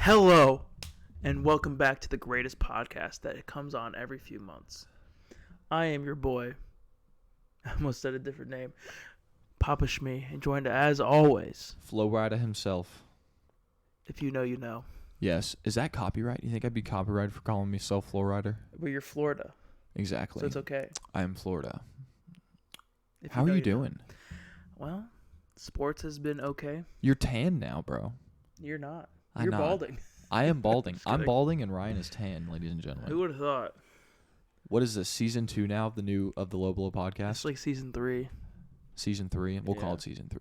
Hello, and welcome back to the greatest podcast that comes on every few months. I am your boy. I almost said a different name. Papa Shmee, and joined as always. Flow Rider himself. If you know, you know. Yes. Is that copyright? You think I'd be copyrighted for calling myself Flow Rider? But you're Florida. Exactly. So it's okay. I am Florida. If How are you doing? Well, sports has been okay. You're tan now, bro. You're not. I'm You're not. balding. I am balding. Just I'm kidding. balding and Ryan is tan, ladies and gentlemen. Who would have thought? What is this? Season 2 now of the Low Blow podcast? It's like season 3. Season 3. We'll call Yeah. it season 3.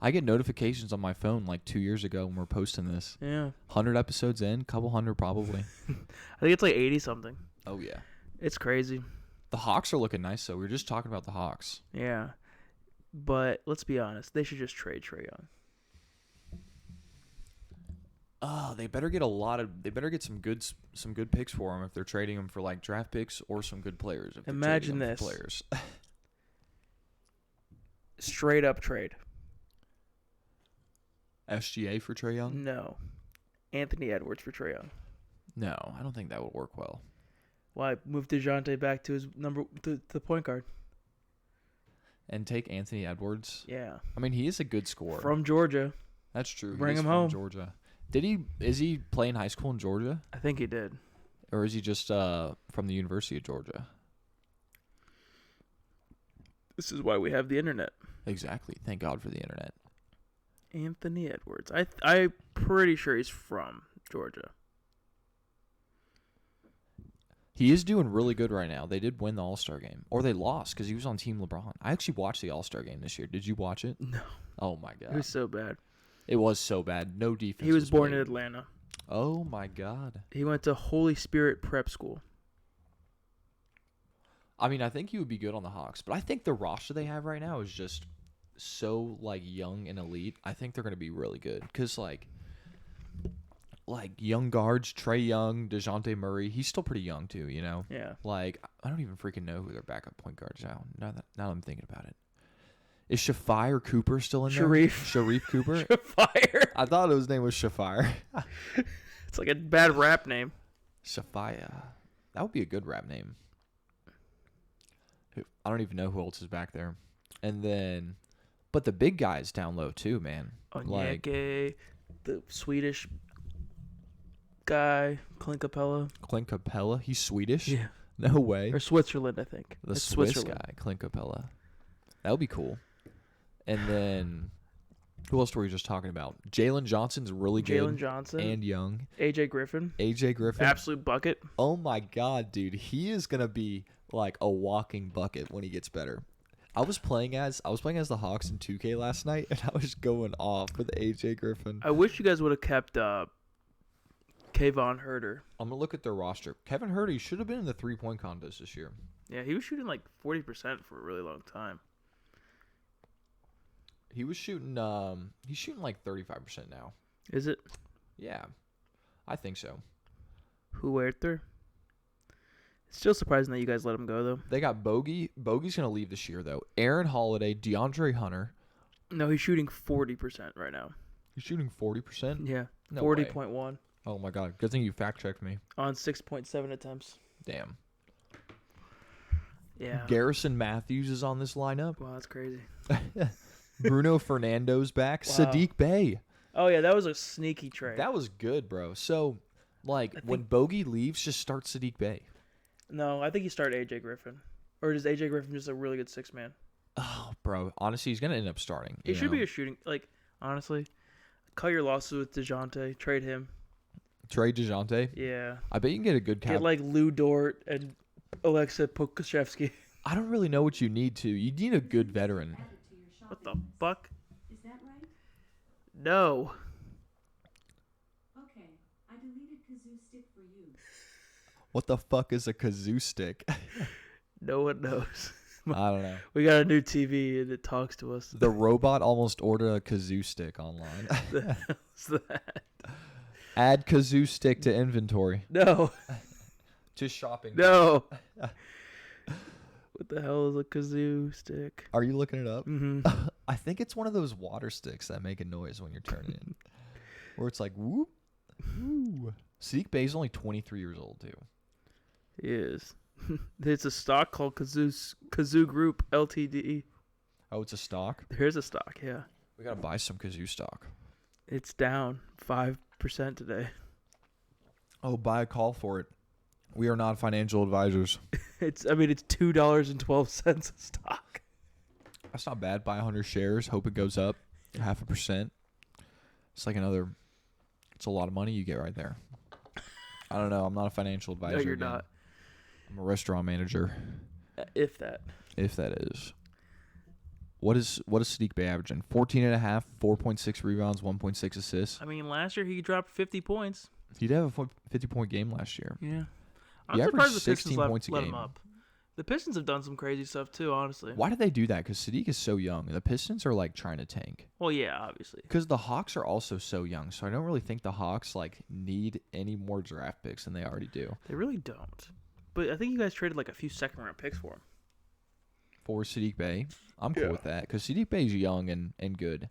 I get notifications on my phone like 2 years ago when we're posting this. Yeah. 100 episodes in, couple hundred probably. I think it's like 80 something. Oh yeah. It's crazy. The Hawks are looking nice though. We were just talking about the Hawks. Yeah. But let's be honest, they should just trade Trae Young. Oh, they better get some good picks for him if they're trading him for like draft picks or some good players. If they're Imagine trading him for this. players. Straight up trade. SGA for Trae Young? No. Anthony Edwards for Trae Young. No, I don't think that would work well. Why move DeJounte back to his to the point guard? And take Anthony Edwards. Yeah. I mean, he is a good scorer. From Georgia. That's true. Bring He is him from home. Georgia. Is he playing high school in Georgia? I think he did. Or is he just from the University of Georgia? This is why we have the internet. Exactly. Thank God for the internet. Anthony Edwards. I'm pretty sure he's from Georgia. He is doing really good right now. They did win the All-Star game. Or they lost because he was on Team LeBron. I actually watched the All-Star game this year. Did you watch it? No. Oh, my God. It was so bad. It was so bad. No defense. He was born played. in Atlanta. Oh, my God. He went to Holy Spirit Prep School. I mean, I think he would be good on the Hawks. But I think the roster they have right now is just so, like, young and elite. I think they're going to be really good. Because, like young guards, Trae Young, DeJounte Murray, he's still pretty young too, you know? Yeah. Like, I don't even freaking know who their backup point guards are now that I'm thinking about it. Is Shafir Cooper still in there? Sharif Cooper? Shafir. I thought his name was Shafir. It's like a bad rap name. Shafir. That would be a good rap name. I don't even know who else is back there. And then, but the big guys down low too, man. Onyeke, the Swedish guy, Clint Capella. He's Swedish? Yeah. No way. Or Switzerland, I think. The It's Swiss Switzerland. guy, Clint Capella. That would be cool. And then, who else were we just talking about? Jalen Johnson's really good. Jalen Johnson. And young. AJ Griffin. AJ Griffin. Absolute bucket. Oh my God, dude. He is going to be like a walking bucket when he gets better. I was playing as the Hawks in 2K last night, and I was going off with AJ Griffin. I wish you guys would have kept Kayvon Herter. I'm going to look at their roster. Kevin Herter, he should have been in the three-point contest this year. Yeah, he was shooting like 40% for a really long time. He was shooting he's shooting like 35% now. Is it? Yeah. I think so. Herter? It's still surprising that you guys let him go, though. They got Bogey. Bogey's going to leave this year, though. Aaron Holiday, DeAndre Hunter. No, he's shooting 40% right now. He's shooting 40%? Yeah, No way. 40.1 Oh, my God. Good thing you fact-checked me. on 6.7 attempts. Damn. Yeah. Garrison Matthews is on this lineup. Wow, that's crazy. Bruno Fernando's back. Wow. Sadiq Bey. Oh, yeah, that was a sneaky trade. That was good, bro. So, like, when Bogey leaves, just start Sadiq Bey. No, I think you start AJ Griffin. Or is AJ Griffin just a really good six man? Oh, bro. Honestly, he's going to end up starting. He should be a shooting. Like, honestly, cut your losses with DeJounte. Trade him. Trade DeJounte. Yeah. I bet you can get a good cap. Get like Lou Dort and Alexa Pokuševski. I don't really know what you need to. You need a good veteran. What the fuck? Is that right? No. Okay, I deleted Kazoo Stick for you. What the fuck is a kazoo stick? No one knows. I don't know. We got a new TV and it talks to us. The robot almost ordered a kazoo stick online. What's that? Add kazoo stick to inventory. No. To shopping. No. What the hell is a kazoo stick? Are you looking it up? Mm-hmm. I think it's one of those water sticks that make a noise when you're turning it. Where it's like, whoop. Ooh. Sadiq Bey's only 23 years old, too. He is. It's a stock called Kazoo Group Ltd. Oh, it's a stock? Here's a stock, yeah. We got to buy some Kazoo stock. It's down 5% today. Oh, buy a call for it. We are not financial advisors. It's $2.12 a stock. That's not bad. Buy 100 shares. Hope it goes up 0.5%. It's like it's a lot of money you get right there. I don't know. I'm not a financial advisor. No, you're again. not. I'm a restaurant manager. If that. If that is. What is Sadiq Bey averaging? 14.5, 4.6 rebounds, 1.6 assists. I mean, last year he dropped 50 points. He did have a 50-point game last year. Yeah. He I'm surprised the averaged Pistons 16 let points a him game. up. The Pistons have done some crazy stuff too, honestly. Why did they do that? Because Sadiq is so young. The Pistons are like trying to tank. Well, yeah, obviously. Because the Hawks are also so young, so I don't really think the Hawks like need any more draft picks than they already do. They really don't. But I think you guys traded like a few second-round picks for him. For Sadiq Bey, I'm cool with that because Sadiq Bey is young and good.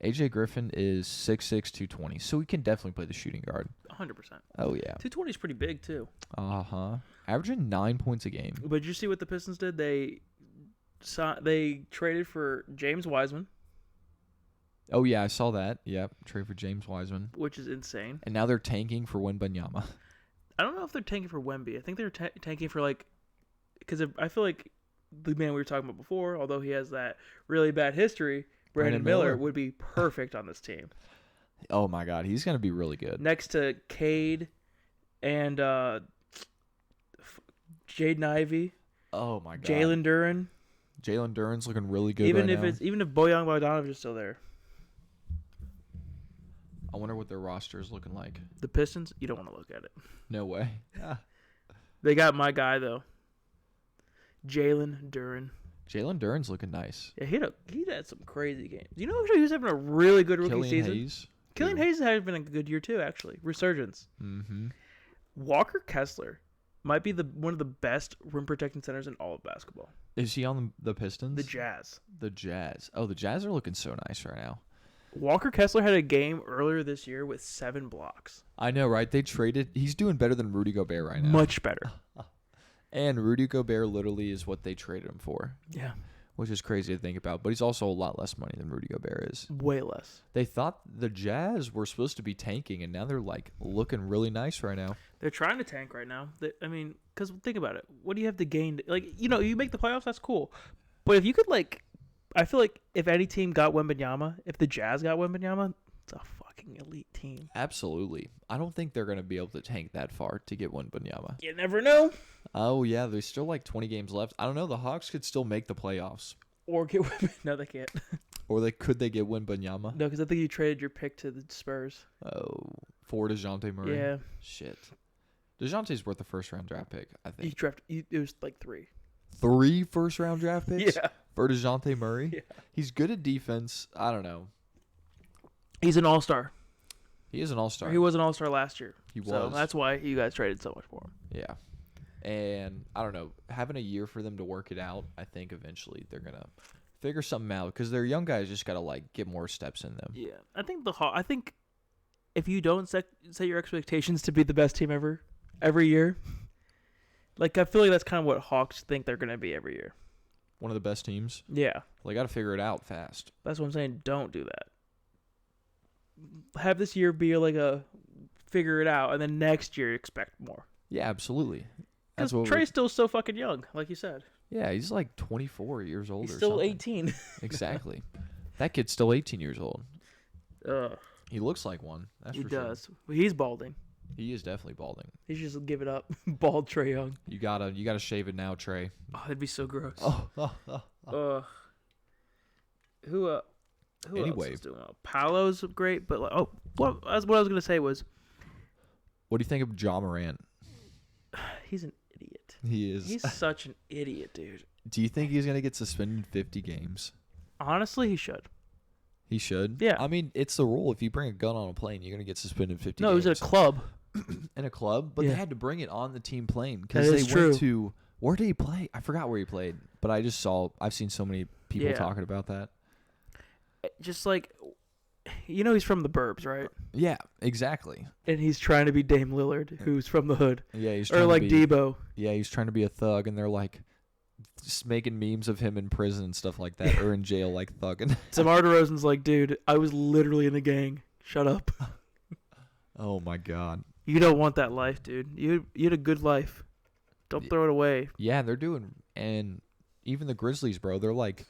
AJ Griffin is 6'6", 220, so he can definitely play the shooting guard. 100%. Oh, yeah. 220 is pretty big, too. Uh-huh. Averaging 9 points a game. But did you see what the Pistons did? They traded for James Wiseman, Oh, yeah, I saw that. Yep, trade for James Wiseman. which is insane. And now they're tanking for Wembanyama. I don't know if they're tanking for Wemby. I think they're tanking for, like, because I feel like the man we were talking about before, although he has that really bad history, Brandon Miller would be perfect on this team. Oh, my God, he's going to be really good. Next to Cade and Jaden Ivey, Oh, my God. Jalen Duren. Jalen Duren's looking really good Even right if now. even if Bojan Bogdanovic is still there, I wonder what their roster is looking like. the Pistons, you don't want to look at it. No way. They got my guy though, Jalen Duren. Jalen Duren's looking nice. Yeah, he had some crazy games. You know, actually, he was having a really good rookie Killian season. Hayes. Killian Hayes has been a good year too, actually. Resurgence. Mm-hmm. Walker Kessler might be one of the best rim protecting centers in all of basketball. Is he on the Pistons? The Jazz. The Jazz. Oh, the Jazz are looking so nice right now. Walker Kessler had a game earlier this year with 7 blocks. I know, right? They traded. He's doing better than Rudy Gobert right now. Much better. And Rudy Gobert literally is what they traded him for, Yeah. which is crazy to think about. But he's also a lot less money than Rudy Gobert is. Way less. They thought the Jazz were supposed to be tanking, and now they're like looking really nice right now. They're trying to tank right now. I mean, because think about it. What do you have to gain? Like, you know, you make the playoffs, that's cool. But if you could, like, I feel like if any team got Wembanyama, if the Jazz got Wembanyama, it's a fucking elite team. Absolutely. I don't think they're going to be able to tank that far to get Wembanyama. You never know. Oh, yeah. There's still like 20 games left. I don't know. The Hawks could still make the playoffs. Or get Wembanyama. No, they can't. Or could they get Wembanyama? No, because I think you traded your pick to the Spurs. Oh, for DeJounte Murray? Yeah. Shit. DeJounte's worth a first-round draft pick, I think. It was like 3. 3 first-round draft picks? Yeah. For DeJounte Murray? Yeah. He's good at defense. I don't know. He's an all-star. He is an all-star. He was an all-star last year. He So was. that's why you guys traded so much for him. Yeah. And I don't know. Having a year for them to work it out, I think eventually they're going to figure something out because their young guys just got to like get more steps in them. Yeah. I think if you don't set your expectations to be the best team ever, every year, like I feel like that's kind of what Hawks think they're going to be every year. One of the best teams. Yeah. Well, they got to figure it out fast. That's what I'm saying. Don't do that. Have this year be like a figure it out, and then next year expect more. Yeah, absolutely. Because That's what Trey's still so fucking young, like you said. Yeah, he's like 24 years old He's or still something. 18. Exactly. That kid's still 18 years old. Ugh, He looks like one. That's he for sure. does. He's balding. He is definitely balding. He should just give it up. Bald Trey Young. You gotta shave it now, Trey. Oh, that'd be so gross. Oh. Who Anyway. else is doing well? Paolo's great, but what I was gonna say was What do you think of Ja Morant? he's an idiot. He is. He's such an idiot, dude. Do you think he's gonna get suspended 50 games? Honestly, he should. He should. Yeah. I mean, it's the rule. If you bring a gun on a plane, you're gonna get suspended 50 No, he games. was at a club. In a club, but Yeah. they had to bring it on the team plane That because they is went true. to. Where did he play? I forgot where he played, but I've seen so many people Yeah. talking about that. Just like he's from the burbs, right? Yeah, exactly. And he's trying to be Dame Lillard, who's from the hood. Yeah, he's Or trying like to be, Debo. Yeah, he's trying to be a thug, and they're like just making memes of him in prison and stuff like that, or in jail, like thugging. DeMar DeRozan's like, dude, I was literally in a gang. Shut up. Oh my God. You don't want that life, dude. You had a good life. Don't throw it away. Yeah, they're doing, and even the Grizzlies, bro. They're like,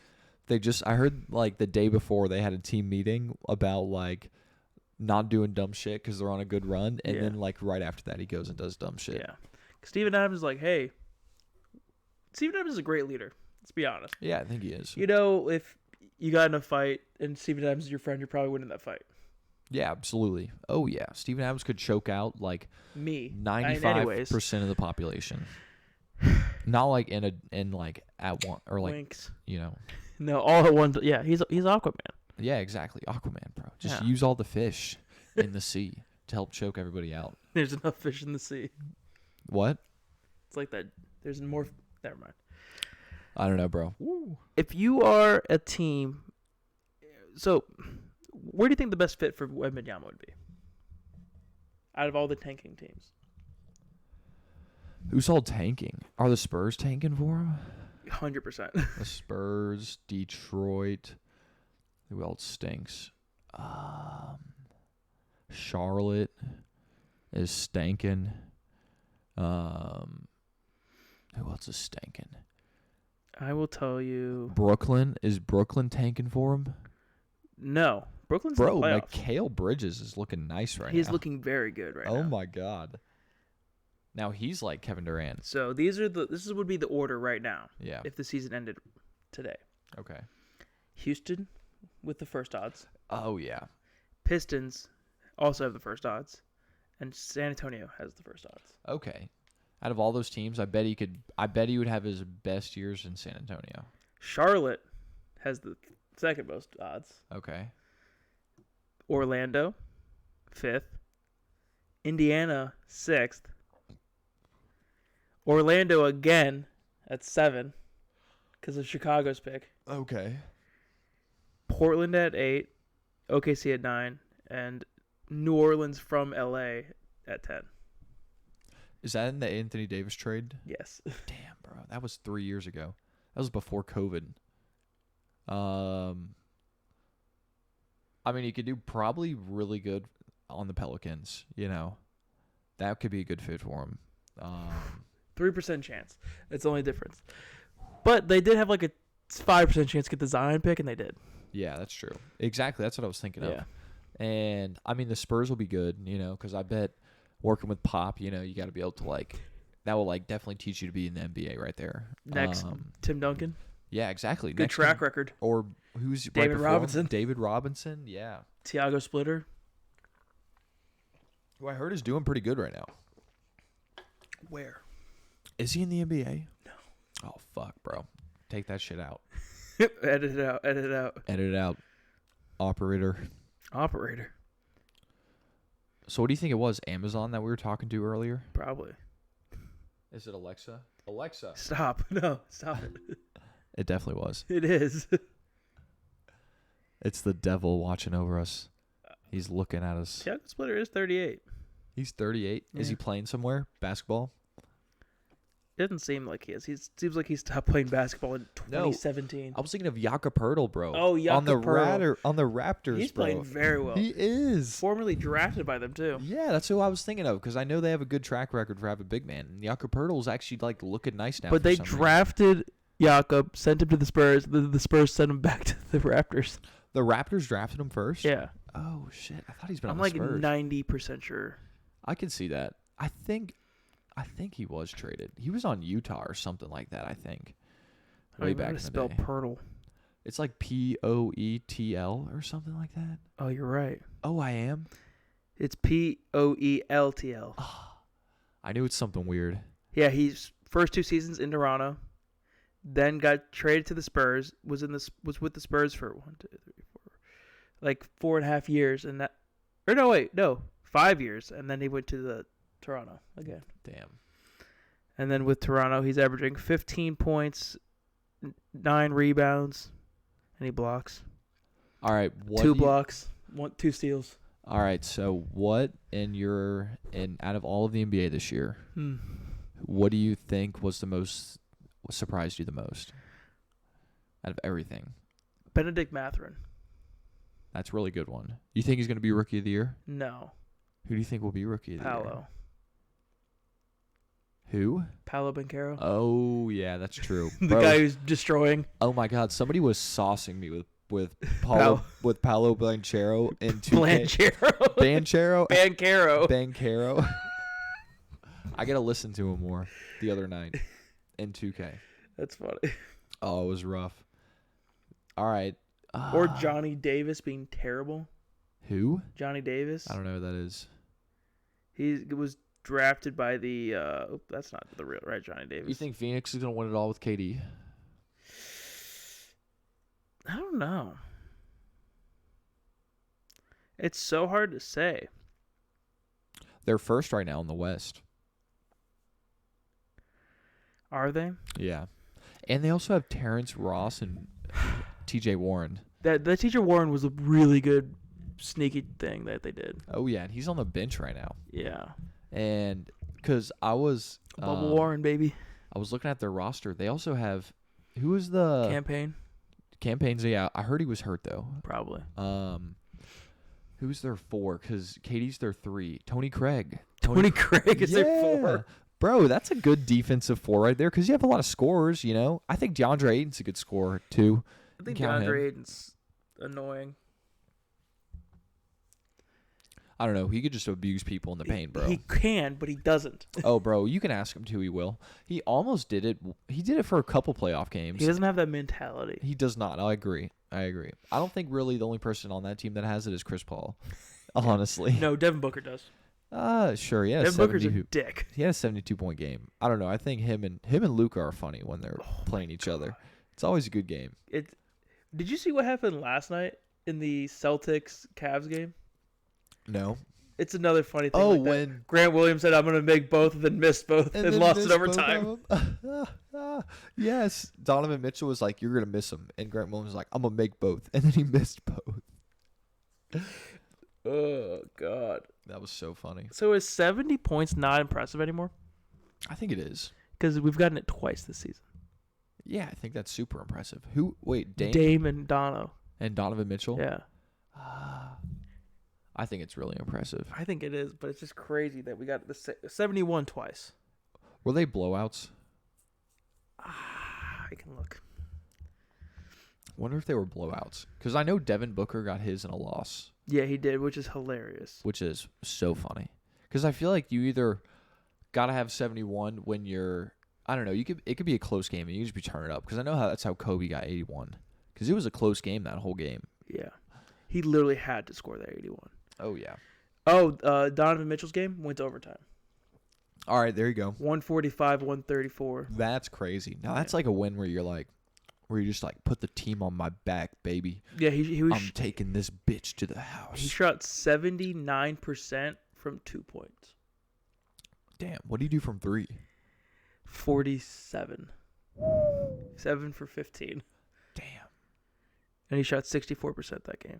I heard like the day before they had a team meeting about like not doing dumb shit because they're on a good run, and then like right after that he goes and does dumb shit. Yeah. Steven Adams is like, hey, Steven Adams is a great leader. Let's be honest. Yeah, I think he is. If you got in a fight and Steven Adams is your friend, you're probably winning that fight. Yeah, absolutely. Oh yeah, Steven Adams could choke out like Me. 95% of the population. Not like in like at one or like Winks. No, all at once. Yeah, he's Aquaman. Yeah, exactly. Aquaman, bro. Just Yeah. use all the fish in the sea to help choke everybody out. There's enough fish in the sea. What? It's like that. There's more. Never mind. I don't know, bro. If you are a team, so where do you think the best fit for Wembanyama would be? Out of all the tanking teams, Who's all tanking? Are the Spurs tanking for him? 100%. The Spurs, Detroit. Who else stinks? Charlotte is stanking. Who else is stanking? I will tell you. Brooklyn. Is Brooklyn tanking for him? No, Brooklyn's Bro, in the playoffs. Mikal Bridges is looking nice right now. He's looking very good right now. Oh my God. Now he's like Kevin Durant. So this would be the order right now. Yeah. If the season ended today. Okay. Houston with the first odds. Oh yeah. Pistons also have the first odds, and San Antonio has the first odds. Okay. Out of all those teams, I bet he would have his best years in San Antonio. Charlotte has the second most odds. Okay. Orlando, 5th. Indiana, 6th. Orlando again at 7 because of Chicago's pick. Okay. Portland at 8. OKC at 9. And New Orleans from LA at 10. Is that in the Anthony Davis trade? Yes. Damn, bro. That was 3 years ago. That was before COVID. I mean, he could do probably really good on the Pelicans, That could be a good fit for him. 3% chance. That's the only difference. But they did have like a 5% chance to get the Zion pick, and they did. Yeah, that's true. Exactly. That's what I was thinking Yeah. of. And, I mean, the Spurs will be good, because I bet working with Pop, you got to be able to, that will, definitely teach you to be in the NBA right there. Next, Tim Duncan. Yeah, exactly. Good Next track to- record. Or who's David right before Robinson. him? David Robinson, yeah. Tiago Splitter. Who I heard is doing pretty good right now. Where? Is he in the NBA? No. Oh, fuck, bro. Take that shit out. Edit it out. Edit it out. Edit it out. Operator. Operator. So what do you think it was? Amazon that we were talking to earlier? Probably. Is it Alexa? Alexa. Stop. No, stop it. It definitely was. It is. It's the devil watching over us. He's looking at us. Tiago Splitter is 38. He's 38. Is he Yeah. playing somewhere? Basketball? It doesn't seem like he is. He seems like he stopped playing basketball in 2017. I was thinking of Jakob Poeltl, bro. Oh, on the Jakob Poeltl. On the Raptors, He's bro. playing very well. He is. Formerly drafted by them, too. Yeah, that's who I was thinking of because I know they have a good track record for having a big man. And Jakob Poeltl is actually looking nice now. But for they some reason. drafted Jakob, sent him to the Spurs. The Spurs sent him back to the Raptors. The Raptors drafted him first. Yeah. Oh shit! I thought he's been I'm on the like Spurs. 90% sure. I can see that. I think he was traded. He was on Utah or something like that. I think. I Way don't even know back how in to the spell day. Pirtle. It's like Poetl or something like that. Oh, you're right. Oh, I am. It's Poeltl. I knew it's something weird. Yeah, he's first 2 seasons in Toronto, then got traded to the Spurs. Was with the Spurs for 4.5 years, and 5 years, and then he went to the Toronto again. Damn. And then with Toronto, he's averaging 15 points, 9 rebounds, and he blocks. All right. 2 blocks. 2 steals. All right. So what out of all of the NBA this year, what do you think was what surprised you the most out of everything? Benedict Mathurin. That's a really good one. You think he's going to be Rookie of the Year? No. Who do you think will be Rookie of the Year? Paolo. Who? Paolo Banchero. Oh, yeah, that's true. The Bro, guy who's destroying. oh, my God. Somebody was saucing me with Paolo Banchero in 2K. Banchero. Banchero. I got to listen to him more the other night in 2K. That's funny. Oh, it was rough. All right. Or Johnny Davis being terrible. Who? Johnny Davis. I don't know who that is. He was drafted by the. That's not the real right Johnny Davis. You think Phoenix is going to win it all with KD? I don't know. It's so hard to say. They're first right now in the West. Are they? Yeah. And they also have Terrence Ross and TJ Warren. That TJ Warren was a really good sneaky thing that they did. Oh, yeah. And he's on the bench right now. Yeah. And because I was. Bubble Warren, baby. I was looking at their roster. They also have. Who is the. Campaign's, yeah. I heard he was hurt, though. Probably. Who's their 4? Because KD's their 3. Tony Craig. Tony Craig is their 4. Bro, that's a good defensive 4 right there because you have a lot of scorers, you know. I think DeAndre Ayton's a good scorer, too. I think DeAndre Ayton's annoying. I don't know. He could just abuse people in the paint, bro. He can, but he doesn't. Oh, bro, you can ask him to. He will. He almost did it. He did it for a couple playoff games. He doesn't have that mentality. He does not. I agree. I don't think really the only person on that team that has it is Chris Paul, honestly. No, Devin Booker does. Sure, yeah. Devin Booker's a dick. He had a 72-point game. I don't know. I think him and Luka are funny when they're playing each other. It's always a good game. Did you see what happened last night in the Celtics-Cavs game? No. It's another funny thing. Oh, like when Grant Williams said, "I'm going to make both," and then missed both and lost in overtime. Yes. Donovan Mitchell was like, "You're going to miss them," and Grant Williams was like, "I'm going to make both," and then he missed both. Oh God, that was so funny. So is 70 points not impressive anymore? I think it is because we've gotten it twice this season. Yeah, I think that's super impressive. Who? Wait, Dame and Dono and Donovan Mitchell. Yeah. I think it's really impressive. I think it is, but it's just crazy that we got the 71 twice. Were they blowouts? I can look. Wonder if they were blowouts. Because I know Devin Booker got his in a loss. Yeah, he did, which is hilarious. Which is so funny. Because I feel like you either got to have 71 when you're, I don't know, it could be a close game and you just be turning it up. Because I know that's how Kobe got 81. Because it was a close game that whole game. Yeah. He literally had to score that 81. Oh, yeah. Oh, Donovan Mitchell's game went to overtime. All right, there you go. 145, 134. That's crazy. Now, that's like a win where you're just like, put the team on my back, baby. Yeah, he was. I'm taking this bitch to the house. He shot 79% from 2 points. Damn, what do you do from 3? 47. 7 for 15. Damn. And he shot 64% that game.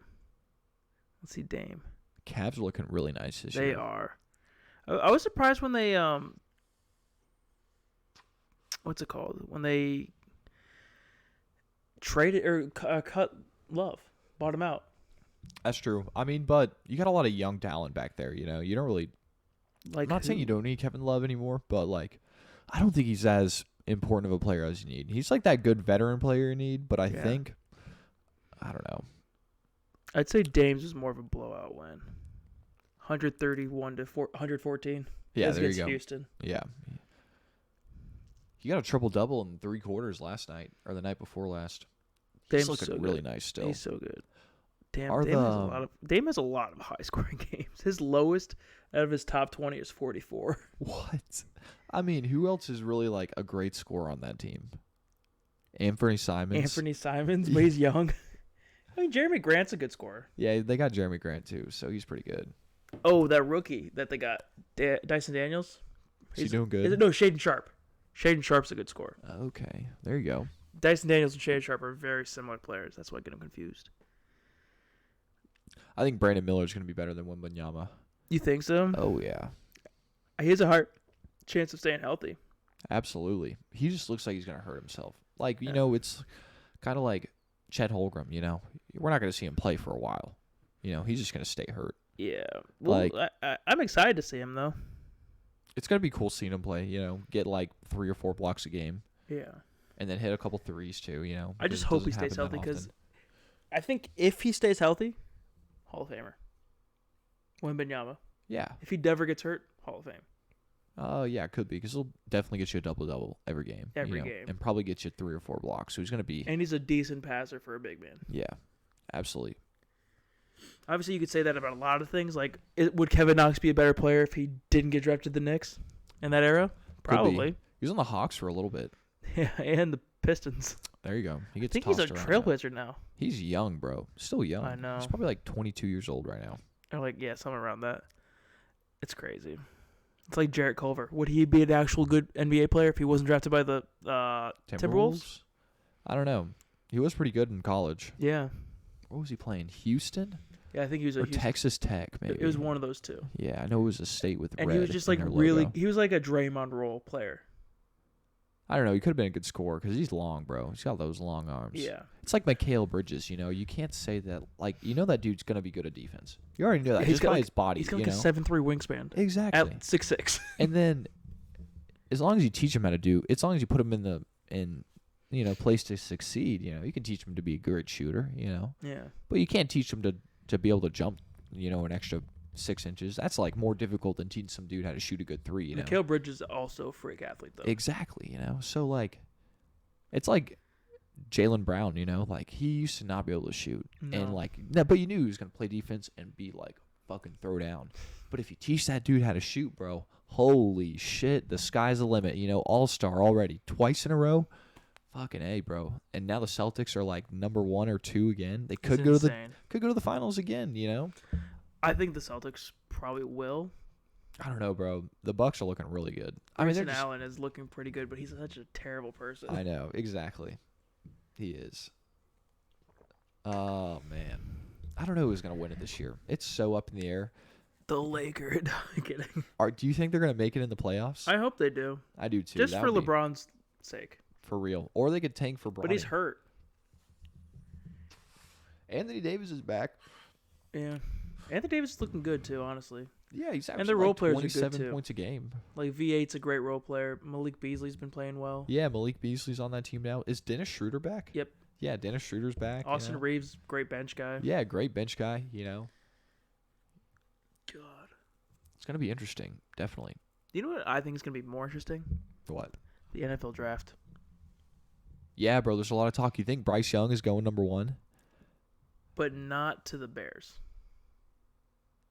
Let's see, Dame. Cavs are looking really nice this year. They are. I was surprised when they what's it called? When they traded or cut Love, bought him out. That's true. I mean, but you got a lot of young talent back there. You know, you don't really. Like, I'm not saying you don't need Kevin Love anymore, but like, I don't think he's as important of a player as you need. He's like that good veteran player you need, but I think, I don't know. I'd say Dame's was more of a blowout win. 131 to 114. Yeah, there you go. Houston. Yeah. He got a triple-double in 3 quarters last night, or the night before last. He's looking so really nice still. He's so good. Damn, Dame has a lot of high-scoring games. His lowest out of his top 20 is 44. What? I mean, who else is really like a great scorer on that team? Anthony Simons, but he's young. I mean, Jeremy Grant's a good scorer. Yeah, they got Jeremy Grant too, so he's pretty good. Oh, that rookie that they got, Dyson Daniels. He's doing good. No, Shaden Sharp. Shaden Sharp's a good scorer. Okay, there you go. Dyson Daniels and Shaden Sharp are very similar players. That's why I get them confused. I think Brandon Miller's going to be better than Wembanyama. You think so? Oh, yeah. He has a hard chance of staying healthy. Absolutely. He just looks like he's going to hurt himself. Like, you Yeah. know, it's kind of like Chet Holmgren, you know. We're not going to see him play for a while. You know, he's just going to stay hurt. Yeah. Well, Like- I'm excited to see him, though. It's going to be cool seeing him play, you know, get like 3 or 4 blocks a game Yeah. and then hit a couple threes too, you know. I just because it hope he doesn't stays happen healthy that because often. I think if he stays healthy, Hall of Famer. Wembanyama. Yeah. If he never gets hurt, Hall of Fame. Yeah, it could be because he'll definitely get you a double-double every game. Every you know, game. And probably get you 3 or 4 blocks. So he's going to be, And he's a decent passer for a big man. yeah, absolutely. Obviously, you could say that about a lot of things. Like, would Kevin Knox be a better player if he didn't get drafted to the Knicks in that era? Probably. He was on the Hawks for a little bit. Yeah, and the Pistons. There you go. He I gets think he's a tossed around now. trailblazer now. He's young, bro. Still young. I know. He's probably like 22 years old right now. Or like, yeah, something around that. It's crazy. It's like Jarrett Culver. Would he be an actual good NBA player if he wasn't drafted by the Timberwolves? I don't know. He was pretty good in college. Yeah. What was he playing? Houston Yeah, I think he was or Texas Tech? Maybe It was one of those two. Yeah, I know it was a state with And red. he was just in like their really, logo. he was like a Draymond role player. I don't know. He could have been a good scorer because he's long, bro. He's got those long arms. Yeah. It's like Mikal Bridges, you know. You can't say that. Like, you know that dude's gonna be good at defense. You already know that. Yeah, he's just got by like- his body. He's got you like know? a 7'3" wingspan Exactly. at 6'6". And then, as long as you teach him how to do, as long as you put him in place to succeed, you know, you can teach him to be a great shooter, you know. Yeah. But you can't teach him to be able to jump, you know, an extra 6 inches. That's like more difficult than teaching some dude how to shoot a good 3. You know. Mikal Bridges is also a freak athlete though. Exactly. You know. So like, it's like Jaylen Brown. You know, like he used to not be able to shoot, No. and like, no, but you knew he was gonna play defense and be like fucking throw down. But if you teach that dude how to shoot, bro, holy shit, the sky's the limit. You know, all-star already twice in a row. Fucking A, bro. And now the Celtics are like number 1 or 2 again. They could It's go insane. to the finals again, you know? I think the Celtics probably will. I don't know, bro. The Bucks are looking really good. Grayson Allen is looking pretty good, but he's such a terrible person. I know, exactly. He is. Oh man. I don't know who's gonna win it this year. It's so up in the air. The Lakers. Kidding. Do you think they're gonna make it in the playoffs? I hope they do. I do too. Just That for would be LeBron's sake. for real. Or they could tank for Bronny. But he's hurt. Anthony Davis is back. Yeah. Anthony Davis is looking good too, honestly. Yeah, he's And averaging their role like players are good, 27 too. points a game. Like V8's a great role player. Malik Beasley's been playing well. Yeah, Malik Beasley's on that team now. Is Dennis Schroeder back? Yep. Yeah, Dennis Schroeder's back. Austin you know? Reeves, great bench guy. Yeah, great bench guy, you know. God. It's going to be interesting, definitely. You know what I think is going to be more interesting? What? The NFL draft. Yeah, bro, there's a lot of talk. You think Bryce Young is going number 1? But not to the Bears.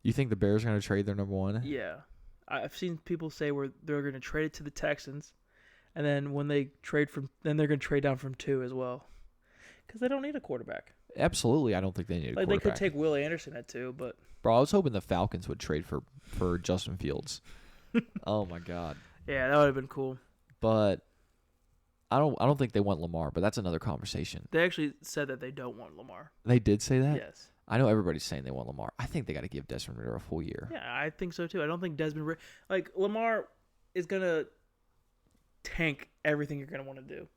You think the Bears are going to trade their number 1? Yeah. I've seen people say where they're going to trade it to the Texans, and then when they trade then they're going to trade down from 2 as well. Because they don't need a quarterback. Absolutely, I don't think they need a Like, they quarterback. could take Will Anderson at 2, but Bro, I was hoping the Falcons would trade for Justin Fields. Oh my god. yeah, that would have been cool. But I don't think they want Lamar, but that's another conversation. They actually said that they don't want Lamar. They did say that? Yes. I know everybody's saying they want Lamar. I think they got to give Desmond Ridder a full year. Yeah, I think so too. I don't think like Lamar is going to tank everything you're going to want to do.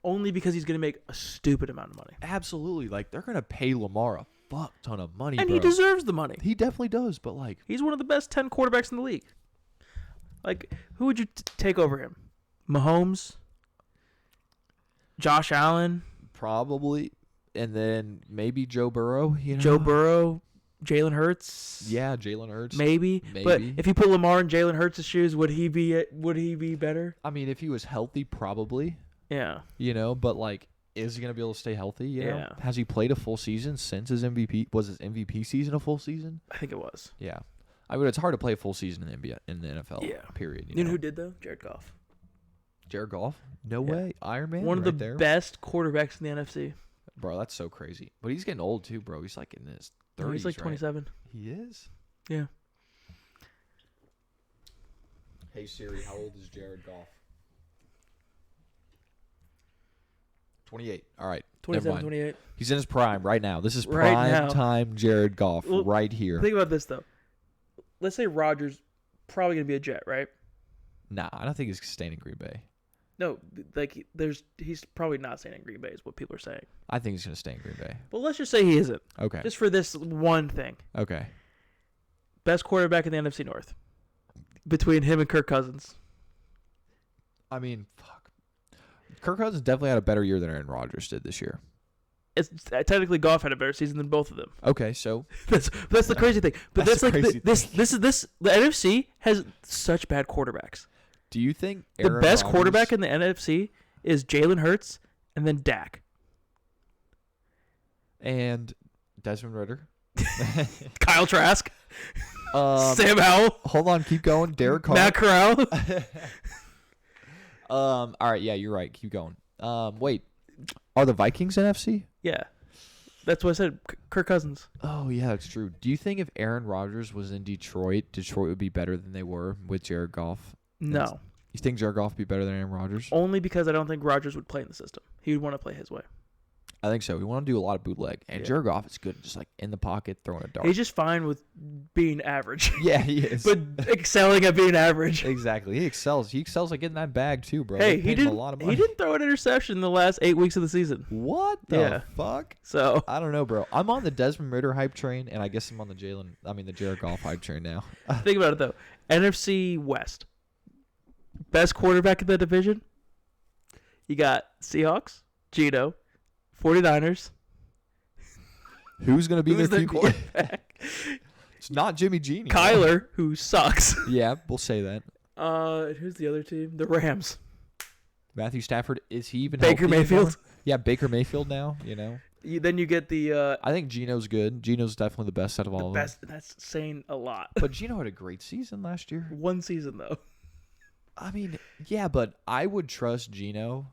Only because he's going to make a stupid amount of money. Absolutely. Like, they're going to pay Lamar a fuck ton of money, And bro. he deserves the money. He definitely does, but like, He's one of the best 10 quarterbacks in the league. Like, who would you take over him? Mahomes? Josh Allen? probably, and then maybe Joe Burrow, you know? Joe Burrow? Jalen Hurts? Yeah, Jalen Hurts. Maybe. But Maybe. if you put Lamar in Jalen Hurts' shoes, would he be better? I mean, if he was healthy, probably, Yeah. you know, but like, is he going to be able to stay healthy? You know? Yeah. Has he played a full season since his MVP? Was his MVP season a full season? I think it was. Yeah. I mean, it's hard to play a full season in the NBA, in the NFL. Yeah. Period. You know who did, though? Jared Goff. Jared Goff? No Yeah. way. Iron Man. One of right the there. best quarterbacks in the NFC. Bro, that's so crazy. But he's getting old too, bro. He's like in his 30s. No, he's like right? 27. He is. Yeah. Hey Siri, how old is Jared Goff? 28. All right. 27, mind. 28. He's in his prime right now. This is Right prime now. time Jared Goff Well, right here. Think about this, though. Let's say Rodgers probably going to be a Jet, right? Nah, I don't think he's staying in Green Bay. No, he's probably not staying in Green Bay is what people are saying. I think he's going to stay in Green Bay. But let's just say he isn't. Okay. Just for this one thing. Okay. Best quarterback in the NFC North. Between him and Kirk Cousins. I mean, fuck. Kirk Cousins definitely had a better year than Aaron Rodgers did this year. It's technically Goff had a better season than both of them. Okay, so That's the crazy thing. But That's that's, the like crazy this the NFC has such bad quarterbacks. do you think The Aaron best Rodgers- quarterback in the NFC is Jalen Hurts and then Dak. and Desmond Ritter? Kyle Trask, Sam Sam Howell, Hold on, keep going. Derek Carr. Matt Corral. All right, yeah, you're right. Keep going. Wait, are the Vikings NFC? Yeah. That's what I said. Kirk Cousins. Oh yeah, that's true. Do you think if Aaron Rodgers was in Detroit would be better than they were with Jared Goff? No. You think Jared Goff would be better than Aaron Rodgers? Only because I don't think Rodgers would play in the system. He would want to play his way. I think so. We want to do a lot of bootleg, and Yeah. Jared Goff is good, just like in the pocket throwing a dart. He's just fine with being average. Yeah, he is. but excelling at being average. Exactly, he excels. He excels at getting that bag too, bro. Hey, They he paid him didn't. a lot of money. He didn't throw an interception in the last 8 weeks of the season. What the Yeah. fuck? So I don't know, bro. I'm on the Desmond Ritter hype train, and I guess I'm on the Jared Goff hype train now. think about it though. NFC West. Best quarterback in the division. You got Seahawks, Geno, 49ers. Who's gonna be Who's their their QB? quarterback? It's not Jimmy G. anymore. Kyler, who sucks. Yeah, we'll say that. Who's the other team? The Rams. Matthew Stafford, is he even Baker healthy anymore? Mayfield. Yeah, Baker Mayfield now. You know, Then you get the I think Geno's good. Geno's definitely the best out of all of them. best. That's saying a lot. But Geno had a great season last year. One season though. I mean, yeah, but I would trust Geno.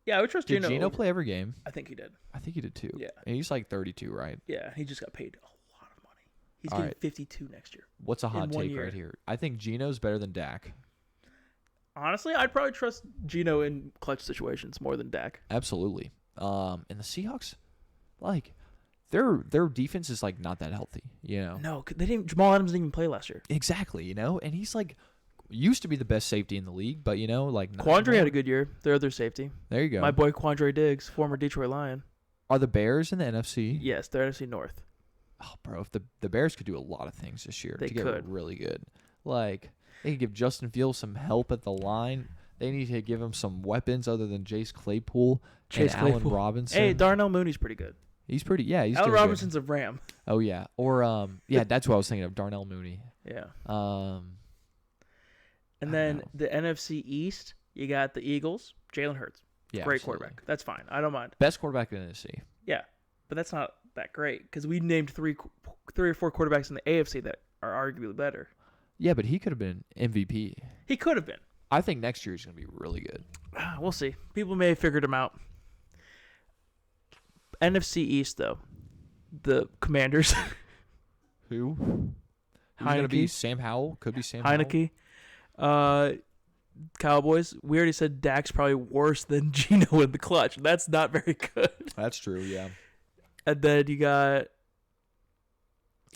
Yeah, I would trust Did Geno. Geno play every game? I think he did. I think he did too. Yeah. And he's like 32, right? Yeah, he just got paid a lot of money. He's All getting right. 52 next year. What's a hot In 1 take year. right here? I think Geno's better than Dak. Honestly, I'd probably trust Geno in clutch situations more than Dak. Absolutely. And the Seahawks, like, their defense is like not that healthy. You know. No, they didn't. Jamal Adams didn't even play last year. Exactly. You know, and he's like used to be the best safety in the league, but you know, like not Quandre had anymore. a good year. Their other safety. There you go. My boy Quandre Diggs, former Detroit Lion. Are the Bears in the NFC? Yes, they're NFC North. Oh, bro, if the Bears could do a lot of things this year They to get could. really good. Like, they could give Justin Fields some help at the line. They need to give him some weapons other than Jace Claypool and Allen Robinson. Hey, Darnell Mooney's pretty good. He's pretty, yeah, he's Allen doing good. Robinson's a Ram. Oh, yeah. Or, yeah, that's what I was thinking of, Darnell Mooney. Yeah. I And don't then know. the NFC East, you got the Eagles, Jalen Hurts. Yeah, Great absolutely. quarterback. That's fine. I don't mind. Best quarterback in the NFC. Yeah, but that's not that great because we named three or four quarterbacks in the AFC that are arguably better. Yeah, but he could have been MVP. He could have been. I think next year he's going to be really good. We'll see. People may have figured him out. NFC East, though. The Commanders. Who? Who's going to be? Heineke. Sam Howell? Could be Sam Howell. Heineke. Cowboys. We already said Dak's probably worse than Geno in the clutch. That's not very good. That's true, yeah. And then you got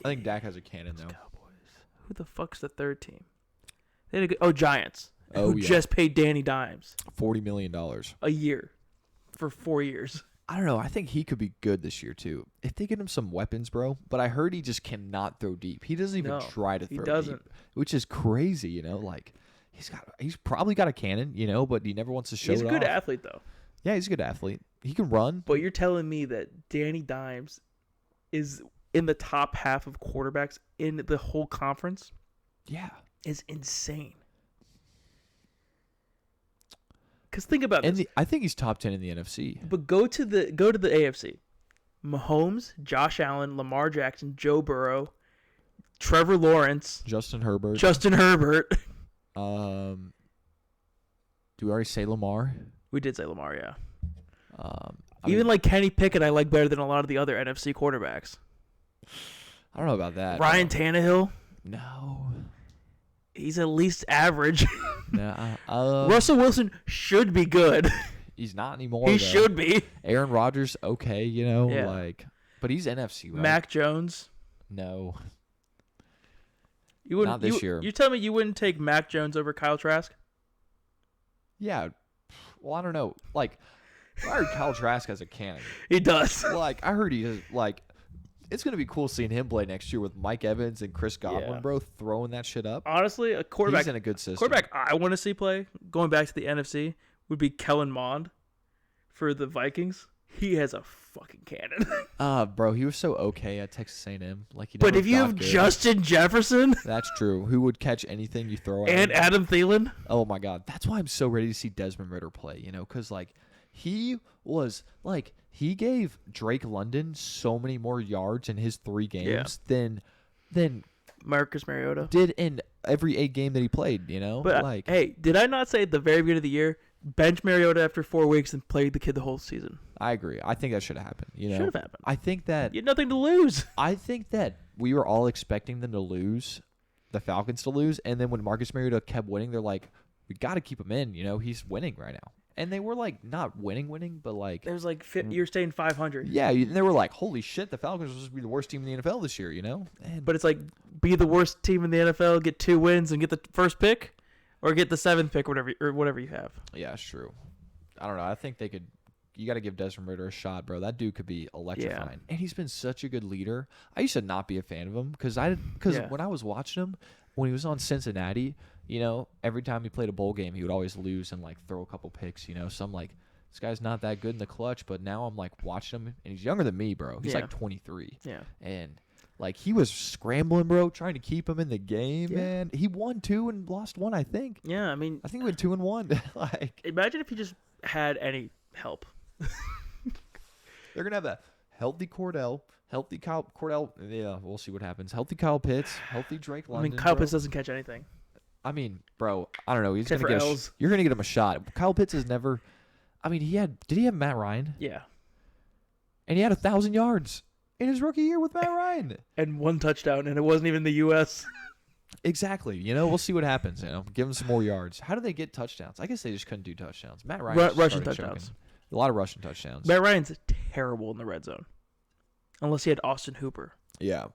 I think Dak has a cannon, though. Cowboys. Who the fuck's the third team? They had a good, Giants. Oh, who yeah. just paid Danny Dimes $40 million. a year for 4 years. I don't know. I think he could be good this year, too. If they get him some weapons, bro. But I heard he just cannot throw deep. He doesn't even No, try to he throw doesn't. deep, which is crazy, you know? Like, he's probably got a cannon, you know, but he never wants to show He's a it good off. athlete, though. Yeah, he's a good athlete. He can run. But you're telling me that Danny Dimes is in the top half of quarterbacks in the whole conference Yeah. is insane. Because think about And this. I think he's top 10 in the NFC. But go to the AFC. Mahomes, Josh Allen, Lamar Jackson, Joe Burrow, Trevor Lawrence, Justin Herbert. Justin Herbert. Do we already say Lamar? We did say Lamar, yeah. I Even mean, like Kenny Pickett, I like better than a lot of the other NFC quarterbacks. I don't know about that. Ryan Tannehill, No. he's at least average. No. Russell Wilson should be good. He's not anymore. He though. should be. Aaron Rodgers, okay, you know, Yeah. like, but he's NFC, right? Mac Jones. No, You wouldn't, not this year. You tell me you wouldn't take Mac Jones over Kyle Trask? Yeah. Well, I don't know. Like, I heard Kyle Trask as a candidate. He does. Like, I heard he is, like, it's going to be cool seeing him play next year with Mike Evans and Chris Godwin, Yeah. bro, throwing that shit up. Honestly, a quarterback. He's in a good system. Quarterback I want to see play, going back to the NFC, would be Kellen Mond for the Vikings. He has a fucking cannon. Bro, he was so okay at Texas A&M. Like, he But never if you got have good. Justin Jefferson That's true. Who would catch anything you throw at and him? Adam Thielen, Oh, my God. That's why I'm so ready to see Desmond Ritter play, you know, because, like, he was, like, he gave Drake London so many more yards in his 3 games than Marcus Mariota. did in every 8 game that he played, you know? But like, hey, did I not say at the very beginning of the year, bench Mariota after 4 weeks and played the kid the whole season? I agree. I think that should have happened, you know? Should have happened. I think that You had nothing to lose. we were all expecting them to lose, the Falcons to lose, and then when Marcus Mariota kept winning, they're like, we got to keep him in, you know? He's winning right now. And they were like not winning, but like It was like you're staying 500. yeah, they were like, holy shit, the Falcons are supposed to be the worst team in the NFL this year, you know? And But it's like be the worst team in the NFL, get 2 wins, and get the first pick, or get the 7th pick, whatever you have. yeah, it's true. I don't know. I think they could. You got to give Desmond Ritter a shot, bro. That dude could be electrifying, and he's been such a good leader. I used to not be a fan of him because Yeah. when I was watching him when he was on Cincinnati, you know, every time he played a bowl game, he would always lose and like throw a couple picks, you know. So I'm like, this guy's not that good in the clutch. But now I'm like watching him, and he's younger than me, bro. He's Yeah. like 23, Yeah. and like he was scrambling, bro, trying to keep him in the game, Yeah. man. He won 2 and lost 1, I think. Yeah, I mean, I think he went 2 and 1. Like imagine if he just had any help. they're gonna have a healthy Cordell, healthy Kyle Cordell. Yeah, we'll see what happens. Healthy Kyle Pitts, healthy Drake London. I mean, Kyle bro. Pitts doesn't catch anything. I mean, bro, I don't know. He's Except gonna for get. L's. You're gonna get him a shot. Kyle Pitts has never. I mean, did he have Matt Ryan? Yeah. And he had 1,000 yards in his rookie year with Matt Ryan. And 1 touchdown, and it wasn't even the U.S. Exactly. You know, we'll see what happens. You know, give him some more yards. How do they get touchdowns? I guess they just couldn't do touchdowns. Matt Ryan just Rushing started touchdowns. choking. A lot of rushing touchdowns. Matt Ryan's terrible in the red zone. Unless he had Austin Hooper. Yeah.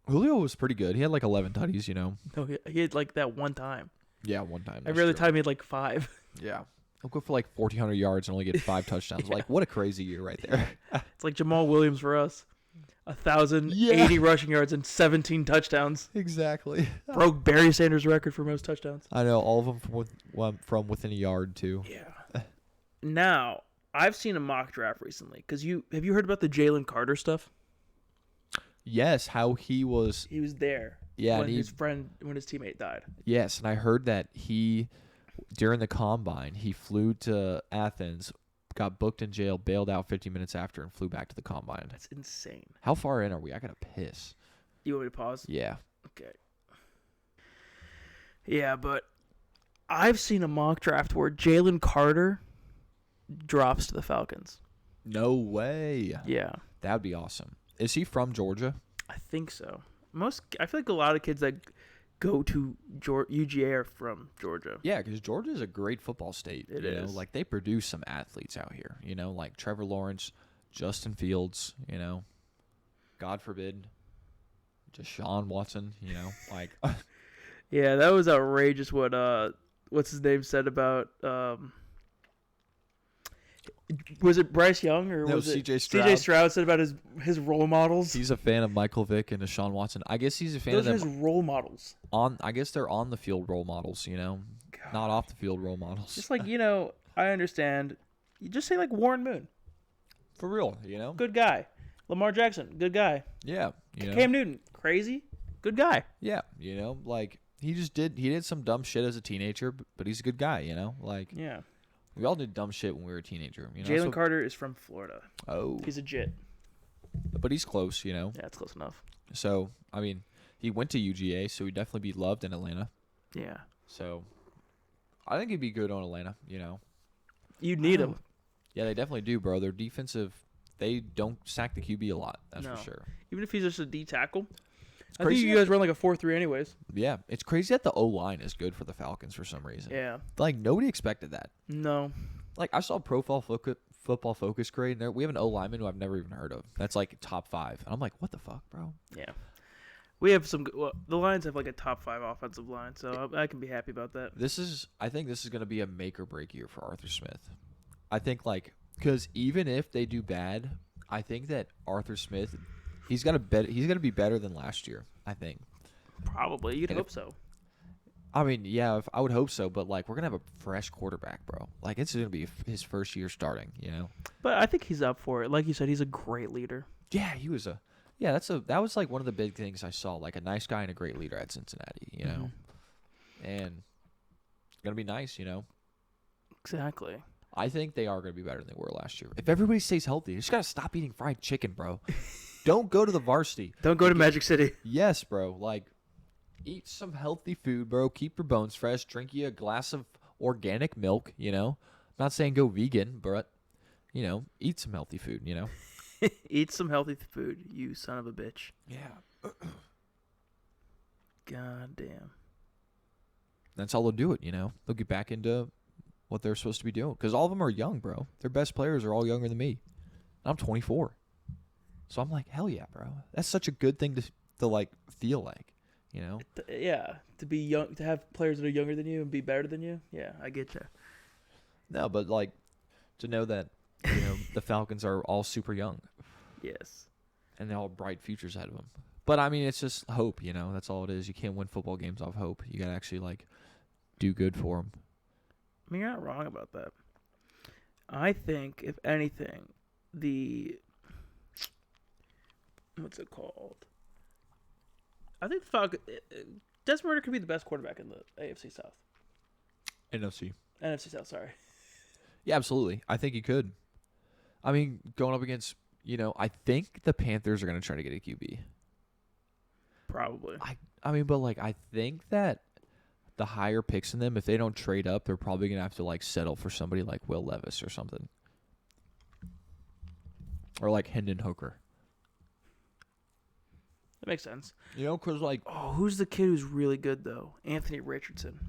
Julio was pretty good. He had like 11 tutties, you know. No, he had like that one time. Yeah, one time. Every that's other true. time he had like 5. Yeah. He'll go for like 1,400 yards and only get 5 touchdowns. Yeah. Like, what a crazy year right there. It's like Jamal Williams for us. 1,080 Yeah. rushing yards and 17 touchdowns. Exactly. Broke Barry Sanders' record for most touchdowns. I know, all of them from within a yard, too. Yeah. Now, I've seen a mock draft recently. Have you heard about the Jalen Carter stuff? Yes, how he was. He was there. Yeah, When and his teammate died. Yes, and I heard that during the combine, he flew to Athens, got booked in jail, bailed out 50 minutes after, and flew back to the combine. That's insane. How far in are we? I gotta piss. You want me to pause? Yeah. Okay. Yeah, but I've seen a mock draft where Jalen Carter drops to the Falcons. No way. Yeah, That would be awesome. Is he from Georgia? I think so. I feel like a lot of kids that go to UGA are from Georgia. Yeah, because Georgia is a great football state. It you know? is. Like, they produce some athletes out here, you know, like Trevor Lawrence, Justin Fields, you know, God forbid, Deshaun Watson, you know, like. Yeah, that was outrageous what what's his name said about was it Bryce Young or No, was it C.J. Stroud. C.J. Stroud said about his role models. He's a fan of Michael Vick and Deshaun Watson. I guess he's a fan Those are of his them role models. I guess they're on the field role models, you know, not off the field role models. Just like, I understand. You just say like Warren Moon, for real, you know. good guy. Lamar Jackson, good guy. Yeah, you know. Cam Newton, crazy, good guy. Yeah, you know, like he did some dumb shit as a teenager, but he's a good guy, you know. Like Yeah. we all did dumb shit when we were a teenager, you know. Jalen Carter is from Florida. Oh, He's a jit. but he's close, you know. Yeah, that's close enough. So I mean, he went to UGA, so he'd definitely be loved in Atlanta. Yeah. So I think he'd be good on Atlanta, you know. You need him. Yeah, they definitely do, bro. Their defensive, they don't sack the QB a lot. That's No. for sure. Even if he's just a D tackle. I think crazy you guys run like a 4-3 anyways. Yeah, it's crazy that the O line is good for the Falcons for some reason. Yeah. Like nobody expected that. No. Like, I saw Football Focus grade, and we have an O lineman who I've never even heard of. That's like top 5. And I'm like, what the fuck, bro? Yeah. We have the Lions have like a top 5 offensive line, so I can be happy about that. I think this is going to be a make or break year for Arthur Smith. I think, like, because even if they do bad, I think that Arthur Smith, he's going to be better than last year, I think. Probably. You'd hope so. I mean, yeah, I would hope so, but, like, we're going to have a fresh quarterback, bro. Like, it's going to be his first year starting, you know? But I think he's up for it. Like you said, he's a great leader. Yeah, that was, like, one of the big things I saw, like, a nice guy and a great leader at Cincinnati, you know? And it's going to be nice, you know? Exactly. I think they are going to be better than they were last year. If everybody stays healthy, you just got to stop eating fried chicken, bro. Don't go to the varsity. Don't go to Magic City. Yes, bro. Like, eat some healthy food, bro. Keep your bones fresh. Drink you a glass of organic milk, you know. I'm not saying go vegan, but, you know, eat some healthy food, you know. Eat some healthy food, you son of a bitch. Yeah. God damn. That's how they'll do it, you know. They'll get back into what they're supposed to be doing. Because all of them are young, bro. Their best players are all younger than me. I'm 24. So I'm like, hell yeah, bro. That's such a good thing to like, feel like, you know? Yeah. To be young, to have players that are younger than you and be better than you. Yeah, I get you. No, but, like, to know that, you know, the Falcons are all super young. Yes. And they all have bright futures ahead of them. But, I mean, it's just hope, you know. That's all it is. You can't win football games off hope. You got to actually, like, do good for them. I mean, you're not wrong about that. I think, if anything, what's it called? I think the Falcons, Desmond Ridder could be the best quarterback in the AFC South. NFC South, sorry. Yeah, absolutely. I think he could. I mean, going up against, you know, I think the Panthers are going to try to get a QB. Probably. I mean, but, like, I think that the higher picks in them, if they don't trade up, they're probably going to have to, like, settle for somebody like Will Levis or something. Or, like, Hendon Hooker. That makes sense. You know, because, like... Oh, who's the kid who's really good, though? Anthony Richardson.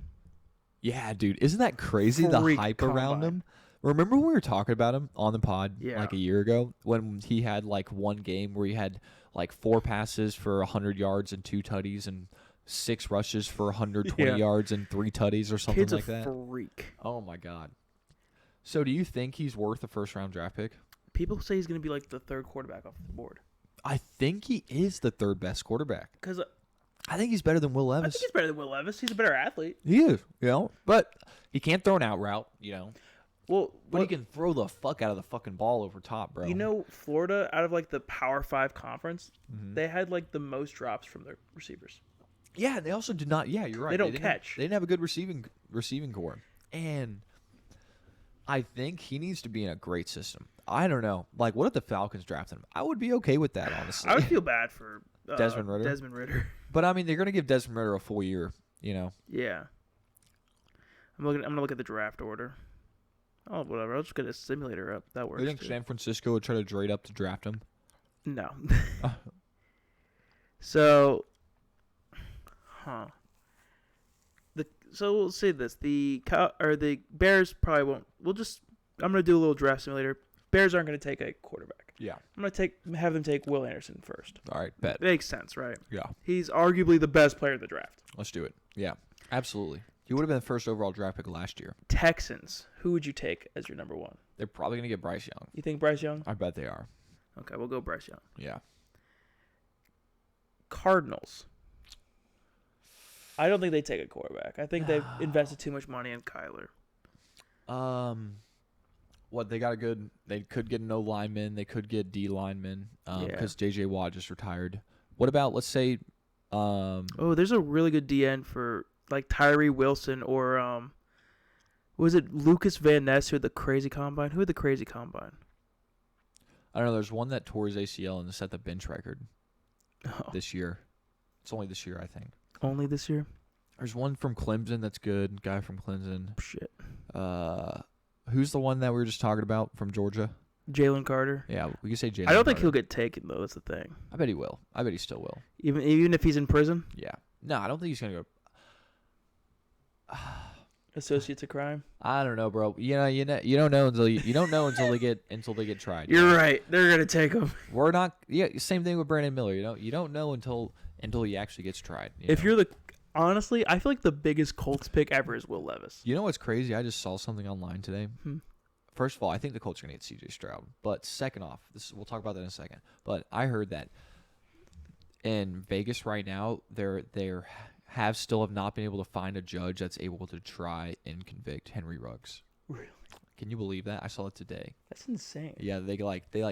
Yeah, dude. Isn't that crazy, Freak the hype combine. around him? Remember when we were talking about him on the pod like a year ago when he had, like, one game where he had, like, 4 passes for 100 yards and 2 tutties and 6 rushes for 120 yards and 3 tutties or something like that? Kid's a freak. Oh, my God. So do you think he's worth a first-round draft pick? People say he's going to be, like, the third quarterback off the board. I think he is the third best quarterback. Because I think he's better than Will I Levis. think he's better than Will Levis. He's a better athlete. He is, you know. But he can't throw an out route, you know. Well, But he can throw the fuck out of the fucking ball over top, bro. You know, Florida, out of, like, the Power 5 conference, they had, like, the most drops from their receivers. Yeah, they also did not. Yeah, you're right. They don't didn't catch. They didn't have a good receiving core. And I think he needs to be in a great system. I don't know. Like, what if the Falcons drafted him? I would be okay with that, honestly. I would feel bad for Desmond Ridder. But, I mean, they're going to give Desmond Ridder a full year, you know. Yeah. I'm gonna look at the draft order. Oh, whatever. I'll just get a simulator up. That works. You think too. San Francisco would try to trade up to draft him? No. So, So we'll say this: the Bears probably won't. I'm gonna do a little draft simulator. Bears aren't gonna take a quarterback. Yeah. I'm gonna have them take Will Anderson first. All right, bet. Makes sense, right? Yeah. He's arguably the best player in the draft. Let's do it. Yeah, absolutely. He would have been the first overall draft pick last year. Texans. Who would you take as your number 1? They're probably going to get Bryce Young. You think Bryce Young? I bet they are. Okay, we'll go Bryce Young. Yeah. Cardinals. I don't think they take a quarterback. I think they've invested too much money in Kyler. What they got they could get an O lineman. They could get D lineman because J.J. Watt just retired. What about, let's say... there's a really good DN for, like, Tyree Wilson or, was it Lucas Van Ness who had the crazy combine? Who had the crazy combine? I don't know. There's one that tore his ACL and set the bench record this year. It's only this year, I think. Only this year? There's one from Clemson that's good. Guy from Clemson. Shit. Who's the one that we were just talking about from Georgia? Jalen Carter. Yeah, we can say Jalen I don't think Carter. he'll get taken, though. That's the thing. I bet he will. I bet he still will. Even if he's in prison? Yeah. No, I don't think he's going to go. Associate to crime. I don't know, bro. You don't know until you don't know until they get tried. you You're know? right. They're gonna take him. We're not. Yeah, same thing with Brandon Miller. You don't know until he actually gets tried. If you're honestly, I feel like the biggest Colts pick ever is Will Levis. You know what's crazy? I just saw something online today. First of all, I think the Colts are gonna get C.J. Stroud. But second off, we'll talk about that in a second. But I heard that in Vegas right now, they're still have not been able to find a judge that's able to try and convict Henry Ruggs. Really? Can you believe that? I saw it today. That's insane. Yeah, they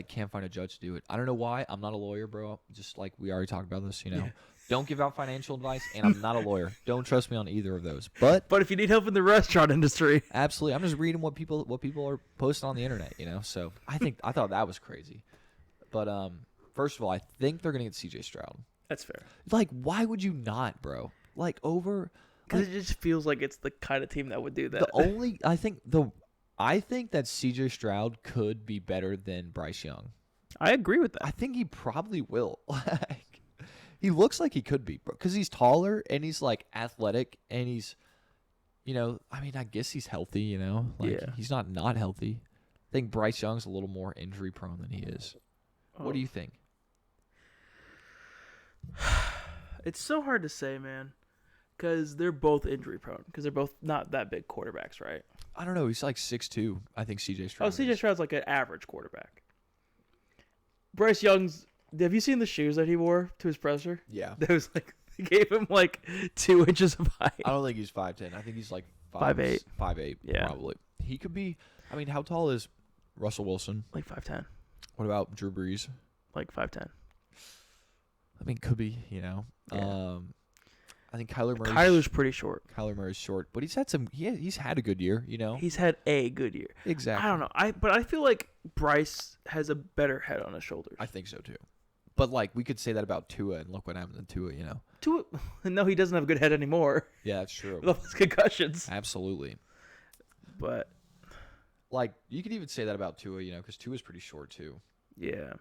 can't find a judge to do it. I don't know why. I'm not a lawyer, bro. Just like we already talked about this, Yeah. Don't give out financial advice, and I'm not a lawyer. Don't trust me on either of those. But if you need help in the restaurant industry, absolutely, I'm just reading what people are posting on the internet, So I thought that was crazy. But first of all, I think they're gonna get C.J. Stroud. that's fair. Like, why would you not, bro? Like Because it just feels like it's the kind of team that would do that. I think that C.J. Stroud could be better than Bryce Young. I agree with that. I think he probably will. Like, he looks like he could be, bro, because he's taller and he's like athletic and he's, I guess he's healthy. Yeah. He's not healthy. I think Bryce Young's a little more injury prone than he is. What do you think? It's so hard to say, man, because they're both injury prone. Because they're both not that big quarterbacks, right? I don't know. He's like 6'2". I think C.J. Stroud. Oh, C.J. Stroud's like an average quarterback. Bryce Young's. Have you seen the shoes that he wore to his presser? Yeah. That was like they gave him like 2 inches of height. I don't think he's 5'10". I think he's like 5'8". 5'8", Yeah. probably. He could be. I mean, how tall is Russell Wilson? Like 5'10". What about Drew Brees? Like 5'10". I mean, could be, Yeah. I think Kyler's pretty short. Kyler Murray's short, but he's had a good year, He's had a good year. Exactly. I don't know. But I feel like Bryce has a better head on his shoulders. I think so too. But like we could say that about Tua, and look what happened to Tua, Tua, no, he doesn't have a good head anymore. Yeah, that's true. With all his concussions. Absolutely. But like you could even say that about Tua, because Tua's pretty short too. yeah.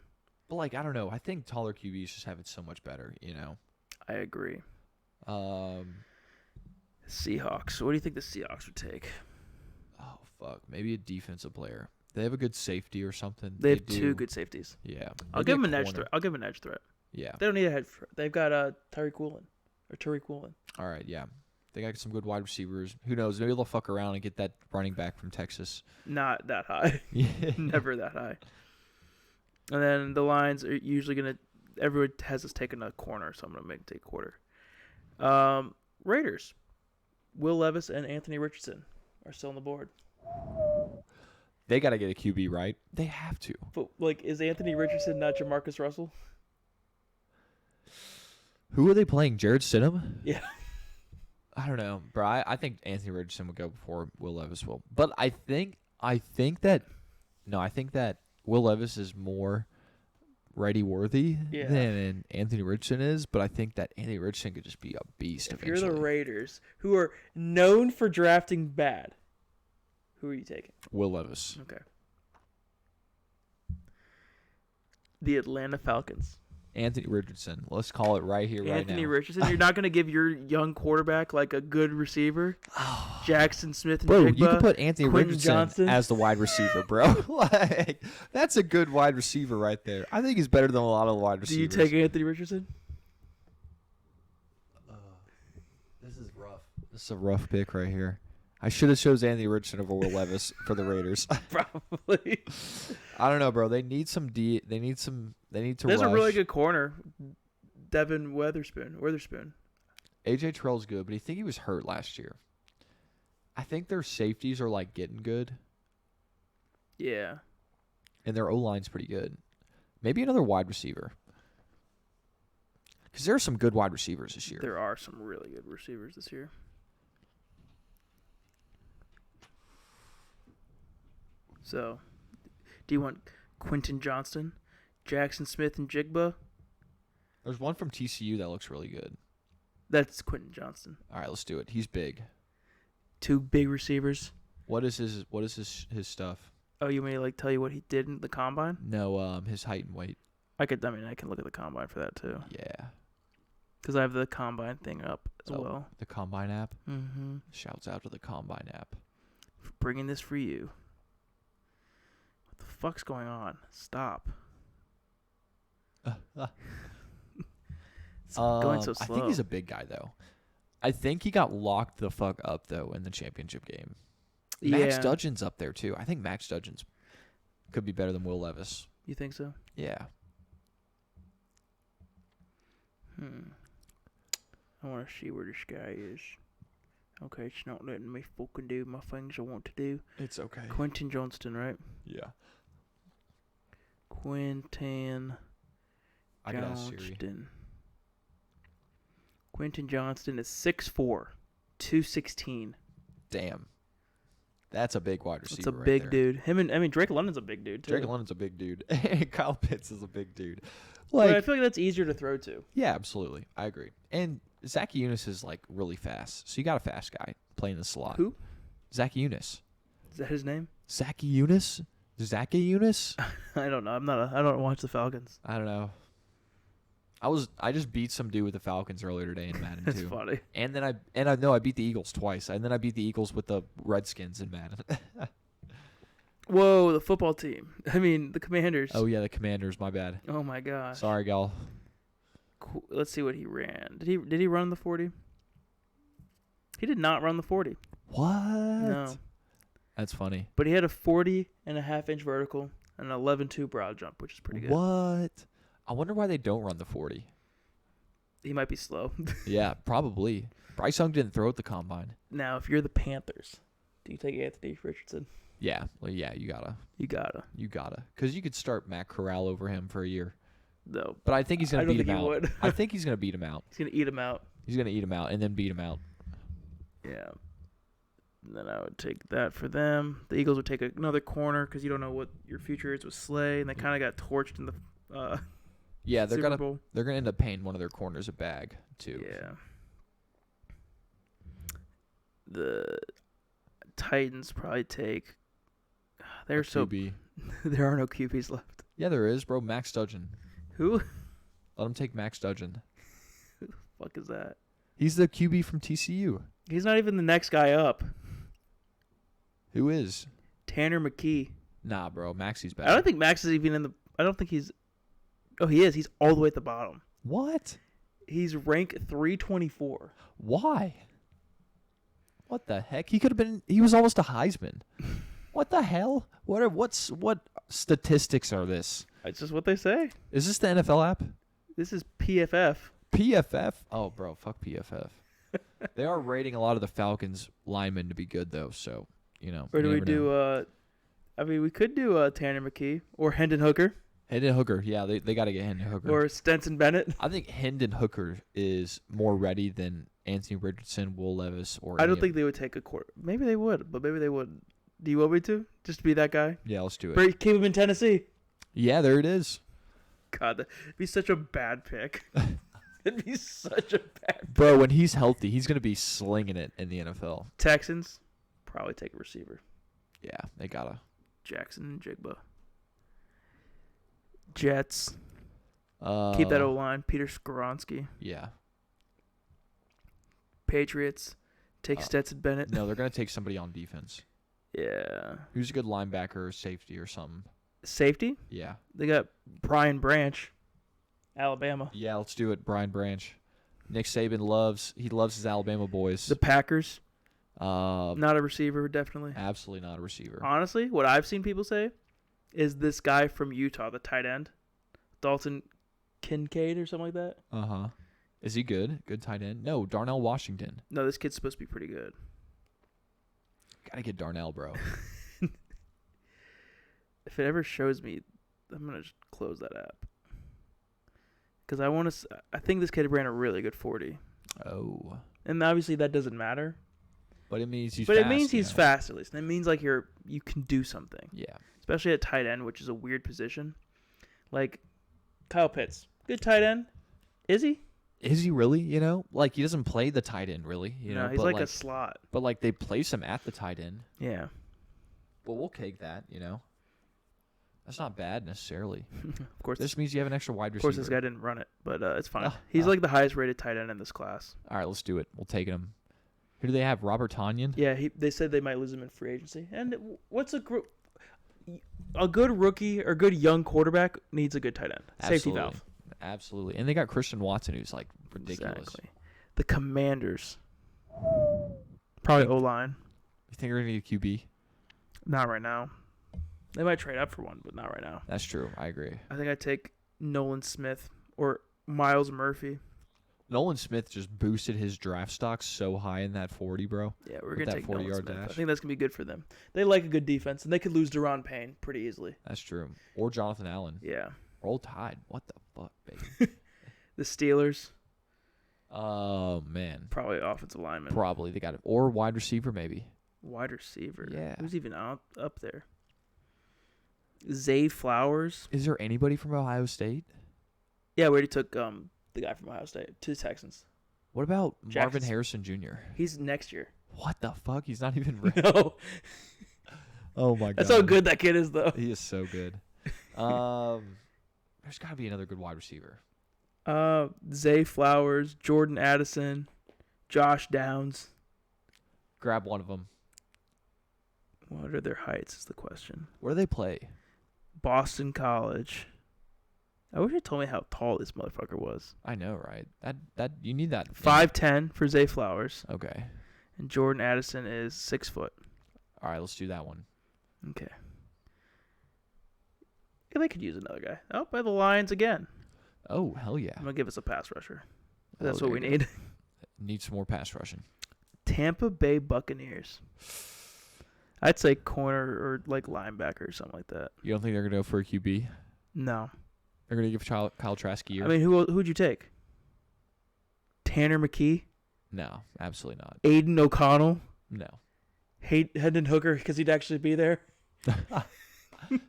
But like I don't know. I think taller QBs just have it so much better, I agree. Seahawks. What do you think the Seahawks would take? Oh fuck, maybe a defensive player. They have a good safety or something. They have 2 good safeties. Yeah, I'll give them an edge threat. Yeah, They don't need a head threat. They've got Tariq Woolen. All right, yeah. They got some good wide receivers. Who knows? Maybe they'll fuck around and get that running back from Texas. Not that high. Yeah. Never that high. And then the Lions are usually going to – everyone has us taking a corner, so I'm going to make them take a quarter. Raiders. Will Levis and Anthony Richardson are still on the board. They got to get a QB, right? They have to. But, is Anthony Richardson not Jamarcus Russell? Who are they playing? Jared Stidham? Yeah. I don't know, bro. I think Anthony Richardson will go before Will Levis will. But I think that Will Levis is more ready-worthy than Anthony Richardson is. But I think that Anthony Richardson could just be a beast If eventually. you're the Raiders, who are known for drafting bad, who are you taking? Will Levis. Okay. The Atlanta Falcons. Anthony Richardson. Let's call it right here, right now. Anthony Richardson. You're not going to give your young quarterback like a good receiver? Jackson Smith and Bro, Jigba, you can put Anthony Quentin Richardson Johnson. as the wide receiver, bro. That's a good wide receiver right there. I think he's better than a lot of wide receivers. Do you take Anthony Richardson? This is rough. This is a rough pick right here. I should have chose Anthony Richardson over Will Levis for the Raiders. Probably. I don't know, bro. They need some They need to There's rush. a really good corner, Devin Witherspoon. AJ Terrell's good, but I think he was hurt last year. I think their safeties are getting good, Yeah. and their O-line's pretty good. Maybe another wide receiver. Because there are some good wide receivers this year. There are some really good receivers this year. So, do you want Quentin Johnston, Jackson Smith, and Jigba? There's one from TCU that looks really good. That's Quentin Johnston. All right, let's do it. He's big. 2 big receivers. What is his stuff? Oh, you may tell you what he did in the combine? No, his height and weight. I can look at the combine for that too. Yeah. Because I have the Combine thing up as well. The Combine app. Mm-hmm. Shouts out to the Combine app. For bringing this for you. What the fuck's going on? Stop. It's going so slow. I think he's a big guy though. I think he got locked the fuck up though in the championship game. Max Duggan's up there too. I think Max Duggan's could be better than Will Levis. You think so? Yeah. I want to see where this guy is. Okay, it's not letting me fucking do my things I want to do. It's okay. Quentin Johnston, right? Yeah. Quentin I got Siri. Johnston. Quentin Johnston is 6'4", 216. Damn. That's a big wide receiver. That's a right big there. dude. Drake London's a big dude too. Drake London's a big dude. Kyle Pitts is a big dude. But I feel like that's easier to throw to. Yeah, absolutely. I agree. And Zach Eunice is like really fast. So you got a fast guy playing the slot. Who? Zach Eunice. Is that his name? Zach Eunice? Zach Eunice? I don't know. I don't watch the Falcons. I don't know. I just beat some dude with the Falcons earlier today in Madden That's too. funny. And then I beat the Eagles twice. And then I beat the Eagles with the Redskins in Madden. Whoa, the football team. I mean, the Commanders. Oh yeah, the Commanders, my bad. Oh my gosh. Sorry, gal. Cool. Let's see what he ran. Did he run the 40? He did not run the 40. What? No. That's funny. But he had a 40.5-inch vertical and an 11.2 broad jump, which is pretty good. What? I wonder why they don't run the 40. He might be slow. Yeah, probably. Bryce Young didn't throw at the combine. Now, if you're the Panthers, do you take Anthony Richardson? Yeah, well, yeah, you gotta. You gotta. Because you could start Matt Corral over him for a year. No. But I think he's going to beat him out. Would. I think he's going to beat him out. He's going to eat him out. He's going to eat him out and then beat him out. Yeah. And then I would take that for them. The Eagles would take another corner because you don't know what your future is with Slay, and they kind of got torched in the yeah, they're Super Bowl. They're gonna end up paying one of their corners a bag too. Yeah. The Titans probably take. They're so. QB. There are no QBs left. Yeah, there is, bro. Max Duggan. Who? Let him take Max Duggan. Who the fuck is that? He's the QB from TCU. He's not even the next guy up. Who is? Tanner McKee. Nah, bro. Maxie's better. I don't think Max is even in the. I don't think he's. Oh, he is. He's all the way at the bottom. What? He's ranked 324. Why? What the heck? He could have been. He was almost a Heisman. What the hell? What statistics are this? That's just what they say. Is this the NFL app? This is PFF. PFF? Oh, bro, fuck PFF. They are rating a lot of the Falcons linemen to be good though, so you know. Or do you we never do? know. I mean, we could do Tanner McKee or Hendon Hooker Hendon Hooker? Yeah, they got to get Hendon Hooker. or Stenson Bennett. I think Hendon Hooker is more ready than Anthony Richardson, Will Levis, or. I don't think they would take a quarter. Maybe they would, but maybe they wouldn't. Do you want me to? Just to be that guy? Yeah, let's do it. Keep him in Tennessee. Yeah, there it is. God, that'd be such a bad pick. It'd be such a bad pick. Bro, when he's healthy, he's gonna be slinging it in the NFL. Texans probably take a receiver. Yeah, they gotta. Jackson and Jigba. Jets. Keep that O-line. Peter Skoronski. Yeah. Patriots. Take Stetson Bennett. No, they're gonna take somebody on defense. Yeah. Who's a good linebacker or safety or something? Safety? Yeah. They got Brian Branch, Alabama. Yeah, let's do it. Brian Branch. Nick Saban loves his Alabama boys. The Packers. Not Not a receiver, definitely. absolutely not a receiver. Honestly, what I've seen people say is this guy from Utah, the tight end, Dalton Kincaid or something like that. Uh-huh. Is he good? Good tight end? No, Darnell Washington. No, this kid's supposed to be pretty good. Gotta get Darnell, bro. If it ever shows me, I'm gonna just close that app because I think this kid ran a really good 40, Oh. and obviously that doesn't matter. But it means he's But fast. it means you he's know? fast at least, and it means like you can do something, Yeah. especially at tight end, which is a weird position. Like Kyle Pitts, good tight end, is he? Is he really? You know? Like, he doesn't play the tight end, really. You No, know? he's but like a slot. But, like, they place him at the tight end. Yeah. Well, we'll take that, you know? That's not bad necessarily. Of course, This means you have an extra wide of receiver. course, this guy didn't run it, but it's fine. Oh, He's oh. like the highest rated tight end in this class. All right, let's do it. We'll take him. Who do they have? Robert Tonyan? Yeah, they said they might lose him in free agency. And what's a good rookie or good young quarterback needs a good tight end. Safety Absolutely. valve. Absolutely. And they got Christian Watson, who's like ridiculous. Exactly. The Commanders. Probably O-line. You think they're going to need a QB? Not right now. They might trade up for one, but not right now. That's true. I agree. I think I'd take Nolan Smith or Miles Murphy. Nolan Smith just boosted his draft stock so high in that 40, bro. Yeah, we're With going to that take Nolan 40-yard Smith. dash. I think that's going to be good for them. They like a good defense, and they could lose Deron Payne pretty easily. That's true. Or Jonathan Allen. Yeah. Roll Tide. What the fuck, baby? The Steelers, Oh, man. probably offensive lineman. Probably. They got it. Or wide receiver, maybe. Wide receiver. Yeah. Who's even up there? Zay Flowers. Is there anybody from Ohio State? Yeah, we already took the guy from Ohio State to the Texans. What about Marvin Jackson's- Harrison Jr.? He's next year. What the fuck? He's not even ready. No. Oh, my God. That's how good that kid is, though. He is so good. There's got to be another good wide receiver. Zay Flowers, Jordan Addison, Josh Downs. Grab one of them. What are their heights is the question. Where do they play? Boston College. I wish you told me how tall this motherfucker was. I know, right? That you need that. 5'10" for Zay Flowers. Okay. And Jordan Addison is 6 foot. All right, let's do that one. Okay. Yeah, they could use another guy. Oh, by the Lions again. Oh, hell yeah. I'm going to give us a pass rusher. Oh, That's there what we you go. need. Need some more pass rushing. Tampa Bay Buccaneers. I'd say corner or like linebacker or something like that. You don't think they're going to go for a QB? No. They're going to give Kyle Trask a year? I mean, who'd you take? Tanner McKee? No, absolutely not. Aiden O'Connell? No. Hendon Hooker because he'd actually be there?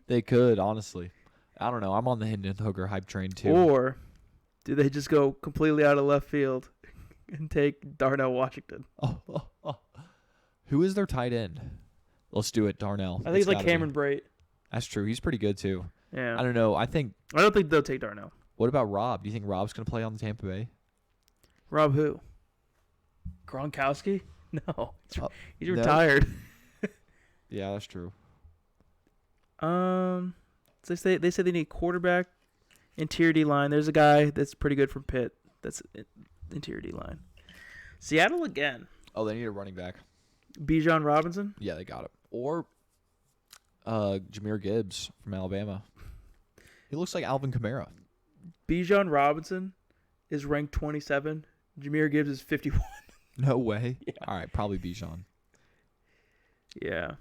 They could, honestly. I don't know. I'm on the Hendon Hooker hype train, too. Or do they just go completely out of left field and take Darnell Washington? Oh. Who is their tight end? Let's do it, Darnell. I think it's like gotta be. Cameron Brate. That's true. He's pretty good, too. Yeah. I don't know. I don't think they'll take Darnell. What about Rob? Do you think Rob's going to play on the Tampa Bay? Rob who? Gronkowski? No. He's no. retired. Yeah, that's true. So they say they need quarterback, interior D line. There's a guy that's pretty good from Pitt. That's interior D line. Seattle again. Oh, they need a running back. Bijan Robinson. Yeah, they got it. Or Jahmyr Gibbs from Alabama. He looks like Alvin Kamara. Bijan Robinson is ranked 27. Jahmyr Gibbs is 51. No way. Yeah. All right, probably Bijan. Yeah.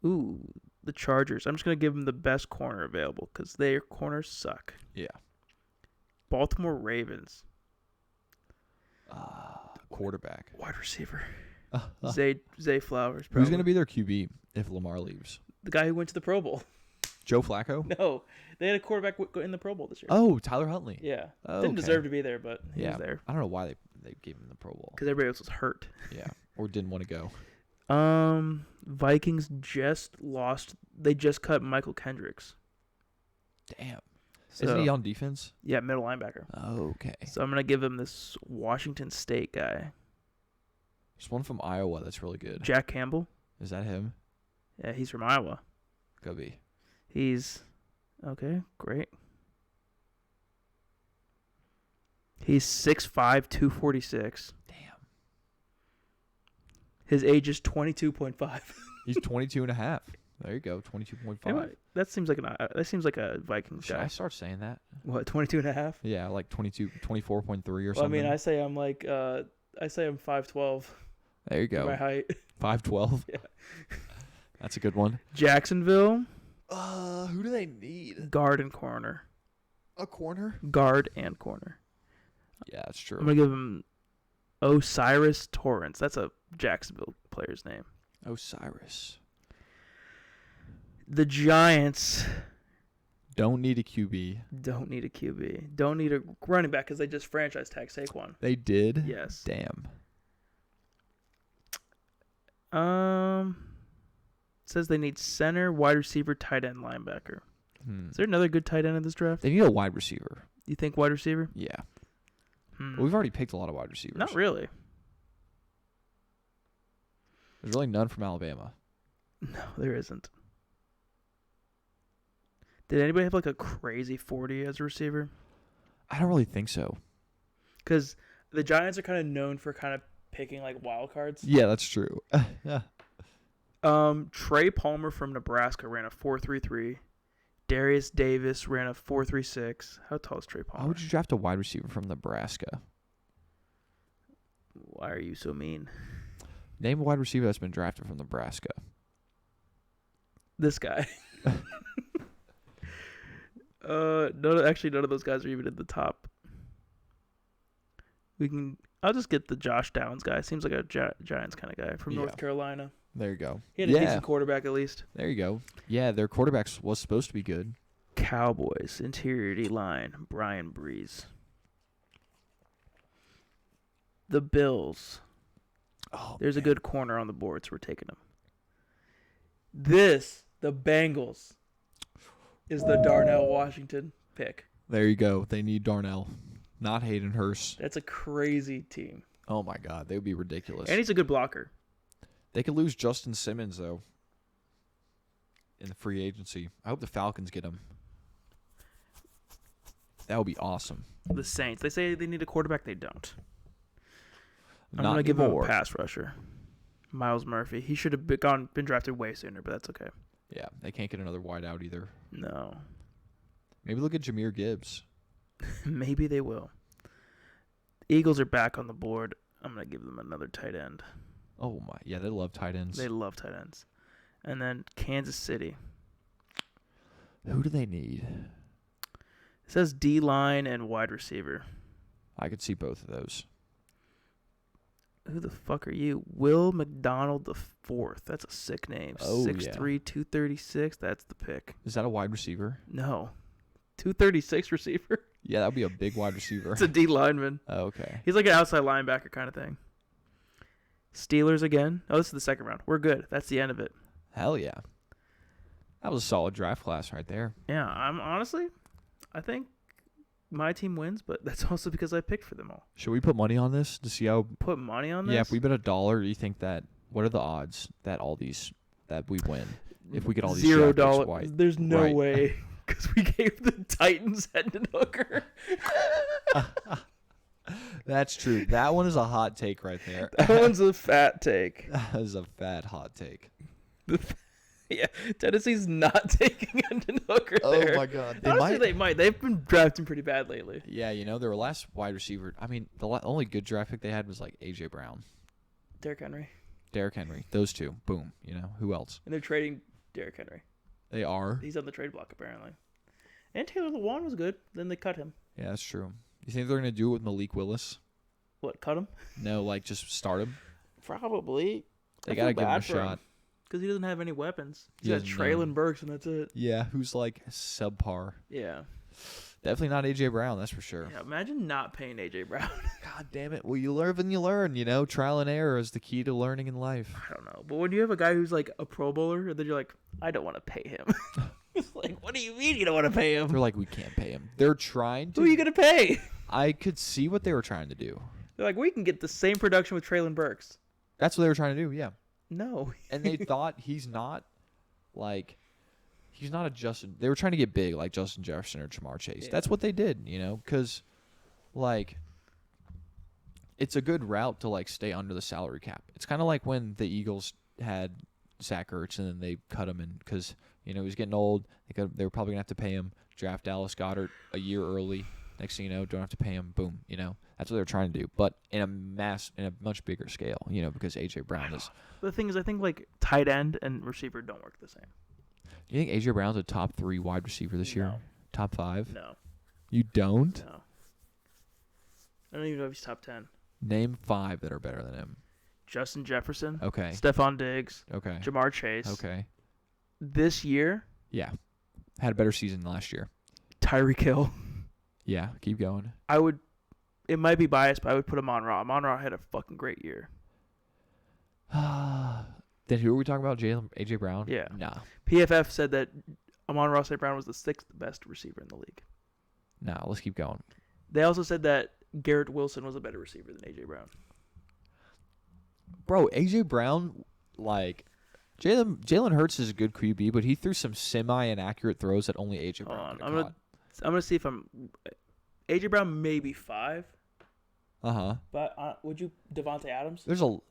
Ooh, the Chargers. I'm just going to give them the best corner available because their corners suck. Yeah. Baltimore Ravens. Quarterback. Wide receiver. Zay Flowers. Who's going probably. to be their QB if Lamar leaves? The guy who went to the Pro Bowl. Joe Flacco? No. They had a quarterback in the Pro Bowl this year. Oh, Tyler Huntley. Yeah. Oh, Didn't okay. deserve to be there, but he Yeah. was there. I don't know why they gave him the Pro Bowl. Because everybody else was hurt. Yeah. Or didn't want to go. Vikings they just cut Michael Kendricks. Damn. So, Isn't he on defense? Yeah, middle linebacker. Okay. So I'm going to give him this Washington State guy. There's one from Iowa that's really good. Jack Campbell. Is that him? Yeah, he's from Iowa. Go be. He's okay, great. He's 6'5", 246. Damn. His age is 22.5. He's 22 and a half. There you go, 22.5. That seems like a Vikings Should guy. I start saying that? What, 22 and a half? Yeah, like 24.3 or Well, I something. mean, I say I'm 5'12". There you My go. height. 5'12". Yeah. That's a good one. Jacksonville, Who do they need? guard and corner. A corner? Guard and corner. Yeah, that's true. I'm going to give him Osiris Torrance. That's a Jacksonville player's name. Osiris. The Giants Don't need a QB. don't need a QB. Don't need a running back because they just franchise tag Saquon. They did? Yes. Damn. says they need center, wide receiver, tight end, linebacker. Hmm. Is there another good tight end in this draft? They need a wide receiver. You think wide receiver? Yeah. Hmm. Well, we've already picked a lot of wide receivers. Not really. There's really none from Alabama. No, there isn't. Did anybody have like a crazy 40 as a receiver? I don't really think so. Because the Giants are kind of known for kind of picking like wild cards. Yeah, that's true. Yeah. Trey Palmer from Nebraska ran a 4.33. Darius Davis ran a 4.36. How tall is Trey Palmer? Why would you draft a wide receiver from Nebraska? Why are you so mean? Name a wide receiver that's been drafted from Nebraska. This guy. None of those guys are even in the top. I'll just get the Josh Downs guy. Seems like a Giants kind of guy from North Carolina. There you go. He had a decent quarterback at least. There you go. Yeah, their quarterback was supposed to be good. Cowboys, interior D-line, Brian Breeze. The Bills. Oh, There's a good corner on the board, so we're taking him. The Bengals, is the Darnell Washington pick. There you go. They need Darnell, not Hayden Hurst. That's a crazy team. Oh, my God. They would be ridiculous. And he's a good blocker. They could lose Justin Simmons, though, in the free agency. I hope the Falcons get him. That would be awesome. The Saints. They say they need a quarterback. They don't. I'm Not going to give him a anymore. pass rusher. Miles Murphy. He should have been drafted way sooner, but that's okay. Yeah, they can't get another wideout either. No. Maybe look at Jahmyr Gibbs. Maybe they will. Eagles are back on the board. I'm going to give them another tight end. Oh, my. Yeah, they love tight ends. They love tight ends. And then Kansas City. Who do they need? It says D-line and wide receiver. I could see both of those. Who the fuck are you? Will McDonald the fourth. That's a sick name. Oh, 6'3", yeah. 236. That's the pick. Is that a wide receiver? No. 236 receiver? Yeah, that would be a big wide receiver. It's a D lineman. Oh, okay. He's like an outside linebacker kind of thing. Steelers again. Oh, this is the second round. We're good. That's the end of it. Hell yeah. That was a solid draft class right there. Yeah, I think my team wins, but that's also because I picked for them all. Should we put money on this to see how? Put money on this? Yeah, if we bet $1, you think that? What are the odds that that we win if we get all these draft picks $0. white? There's no Right. way because we gave the Titans Hendon Hooker. That's true. That one is a hot take right there. That one's a fat take. That is a fat hot take. Yeah, Tennessee's not taking Hendon Hooker there. Oh my God, Honestly, they might. They've been drafting pretty bad lately. Yeah, their last wide receiver. I mean, the only good draft pick they had was like AJ Brown, Derrick Henry. Derrick Henry. Those two. Boom. Who else? And they're trading Derrick Henry. They are. He's on the trade block apparently. And Taylor Lewan was good. Then they cut him. Yeah, that's true. You think they're gonna do it with Malik Willis? What? Cut him? No, like just start him. Probably. They gotta give him a shot. Because he doesn't have any weapons. He He's got doesn't, Traylon Burks, and that's it. Yeah, who's like subpar. Yeah. Definitely not AJ Brown, that's for sure. Yeah. Imagine not paying AJ Brown. God damn it. Well, you learn and you learn. Trial and error is the key to learning in life. I don't know. But when you have a guy who's like a Pro Bowler, and then you're like, I don't want to pay him. It's like, what do you mean you don't want to pay him? They're like, we can't pay him. They're trying to. Who are you going to pay? I could see what they were trying to do. They're like, we can get the same production with Traylon Burks. That's what they were trying to do, yeah. No. And they thought he's not a Justin. They were trying to get big like Justin Jefferson or Jamar Chase. Yeah. That's what they did, because it's a good route to stay under the salary cap. It's kind of like when the Eagles had Zach Ertz and then they cut him in because he was getting old. They were probably gonna have to pay him. Draft Dallas Goedert a year early. Next thing you know, don't have to pay him. Boom. That's what they're trying to do, but in a much bigger scale. Because AJ Brown is. The thing is, I think tight end and receiver don't work the same. Do you think AJ Brown's a top 3 wide receiver this year? No. Top 5? No. You don't? No. I don't even know if he's top 10. Name 5 that are better than him. Justin Jefferson. Okay. Stephon Diggs. Okay. Jamar Chase. Okay. This year, Yeah. Had a better season than last year. Tyreek Hill. Yeah. Keep going. It might be biased, but I would put Amon-Ra. Amon-Ra had a fucking great year. Then who are we talking about? AJ Brown? Yeah. Nah. PFF said that Amon-Ra St. Brown was the 6th best receiver in the league. Nah. Let's keep going. They also said that Garrett Wilson was a better receiver than AJ Brown. Bro, AJ Brown, like Jalen Hurts is a good QB, but he threw some semi-inaccurate throws that only AJ Brown could have caught. I'm gonna see if AJ Brown maybe 5. Uh-huh. But would you Devontae Adams? All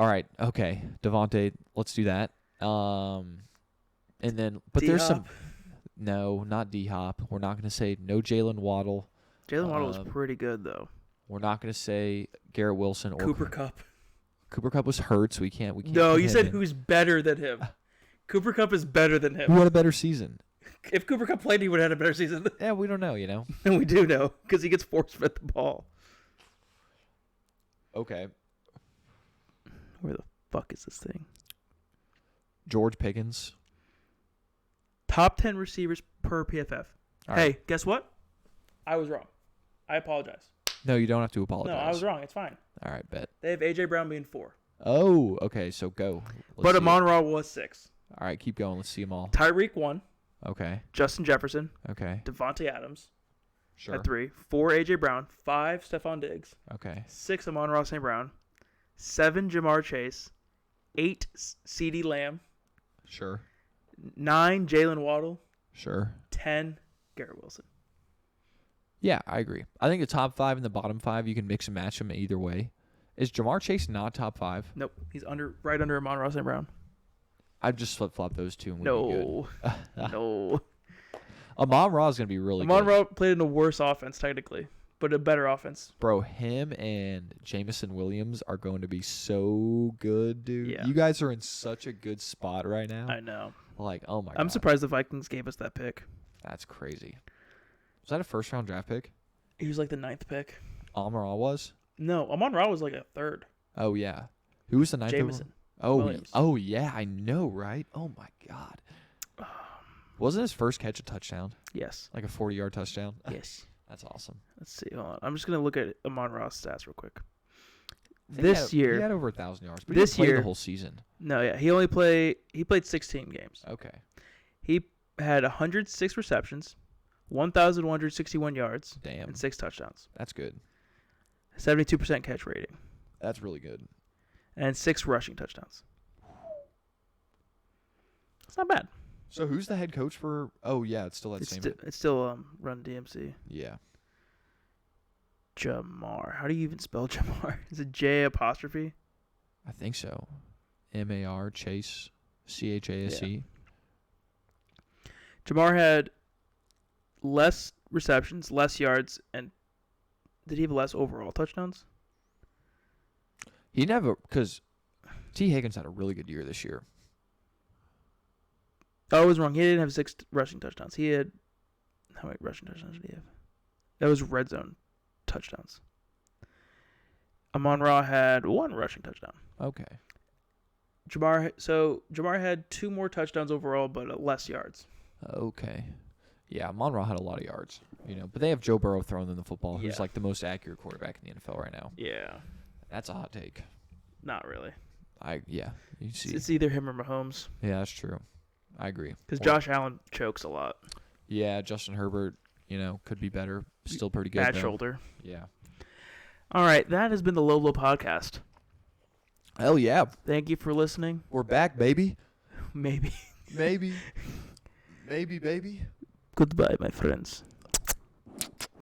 right, okay, Devontae, let's do that. And then, but there's some, no, not D-Hop. We're not gonna say no Jalen Waddle. Jalen Waddle was pretty good though. We're not gonna say Garrett Wilson or Cooper Kupp. Cooper Kupp was hurt, so we can't. No, put you him said in. who's better than him. Cooper Kupp is better than him. Who had a better season? If Cooper Kupp played, he would have had a better season. Yeah, we don't know. You know. And we do know because he gets force-fed the ball. Okay. Where the fuck is this thing? George Pickens. Top 10 receivers per PFF. All Hey, right. guess what? I was wrong. I apologize. No, you don't have to apologize. No, I was wrong. It's fine. All right, bet. They have AJ Brown being 4. Oh, okay. So go. But Amon-Ra was 6. All right, keep going. Let's see them all. Tyreek 1. Okay. Justin Jefferson. Okay. Devontae Adams Sure. at 3. 4 AJ Brown. 5 Stephon Diggs. Okay. 6 Amon-Ra St. Brown. 7 Jamar Chase. 8 CeeDee Lamb. Sure. 9 Jalen Waddle. Sure. 10 Garrett Wilson. Yeah, I agree. I think the top 5 and the bottom 5, you can mix and match them either way. Is Jamar Chase not top 5? Nope. He's right under Amon-Ra St. Brown. I'd just flip-flop those two and we'd be good. No. Amon-Ra is going to be really good. Amon-Ra played in a worse offense, technically, but a better offense. Bro, him and Jameson Williams are going to be so good, dude. Yeah. You guys are in such a good spot right now. I know. Like, oh my God. I'm surprised the Vikings gave us that pick. That's crazy. Was that a first-round draft pick? He was like the 9th pick. Amon-Ra was? No, Amon-Ra was like a 3rd. Oh, yeah. Who was the 9th? Jameson. Williams. Williams. Yeah, I know, right? Oh, my God. Wasn't his first catch a touchdown? Yes. Like a 40-yard touchdown? Yes. That's awesome. Let's see. Hold on. I'm just going to look at Amon-Ra's stats real quick. I think This he year. had over 1,000 yards. But This he didn't play year- the whole season. No, yeah. He played 16 games. Okay. He had 106 receptions, 1,161 yards, Damn. and 6 touchdowns. That's good. 72% catch rating, That's really good. and 6 rushing touchdowns. It's not bad. So who's the head coach for? Oh, yeah, it's still that same. It's still Run DMC. Yeah. Jamar. How do you even spell Jamar? Is it J apostrophe? I think so. M-A-R, Chase, C-H-A-S-E. Jamar had less receptions, less yards, and did he have less overall touchdowns? He never, because T. Higgins had a really good year this year. Oh, I was wrong. He didn't have 6 rushing touchdowns. He had, how many rushing touchdowns did he have? That was red zone touchdowns. Amon-Ra had 1 rushing touchdown. Okay. Jamar had 2 more touchdowns overall, but less yards. Okay. Yeah, Amon-Ra had a lot of yards, but they have Joe Burrow throwing them the football, who's Yeah. like the most accurate quarterback in the NFL right now. Yeah. That's a hot take. Not really. You see. It's either him or Mahomes. Yeah, that's true. I agree. Because Josh Allen chokes a lot. Yeah, Justin Herbert, could be better. Still pretty good. Bad though. shoulder. Yeah. All right, that has been the Low Podcast. Hell yeah. Thank you for listening. We're back, baby. Maybe. Maybe. Maybe, baby. Goodbye, my friends.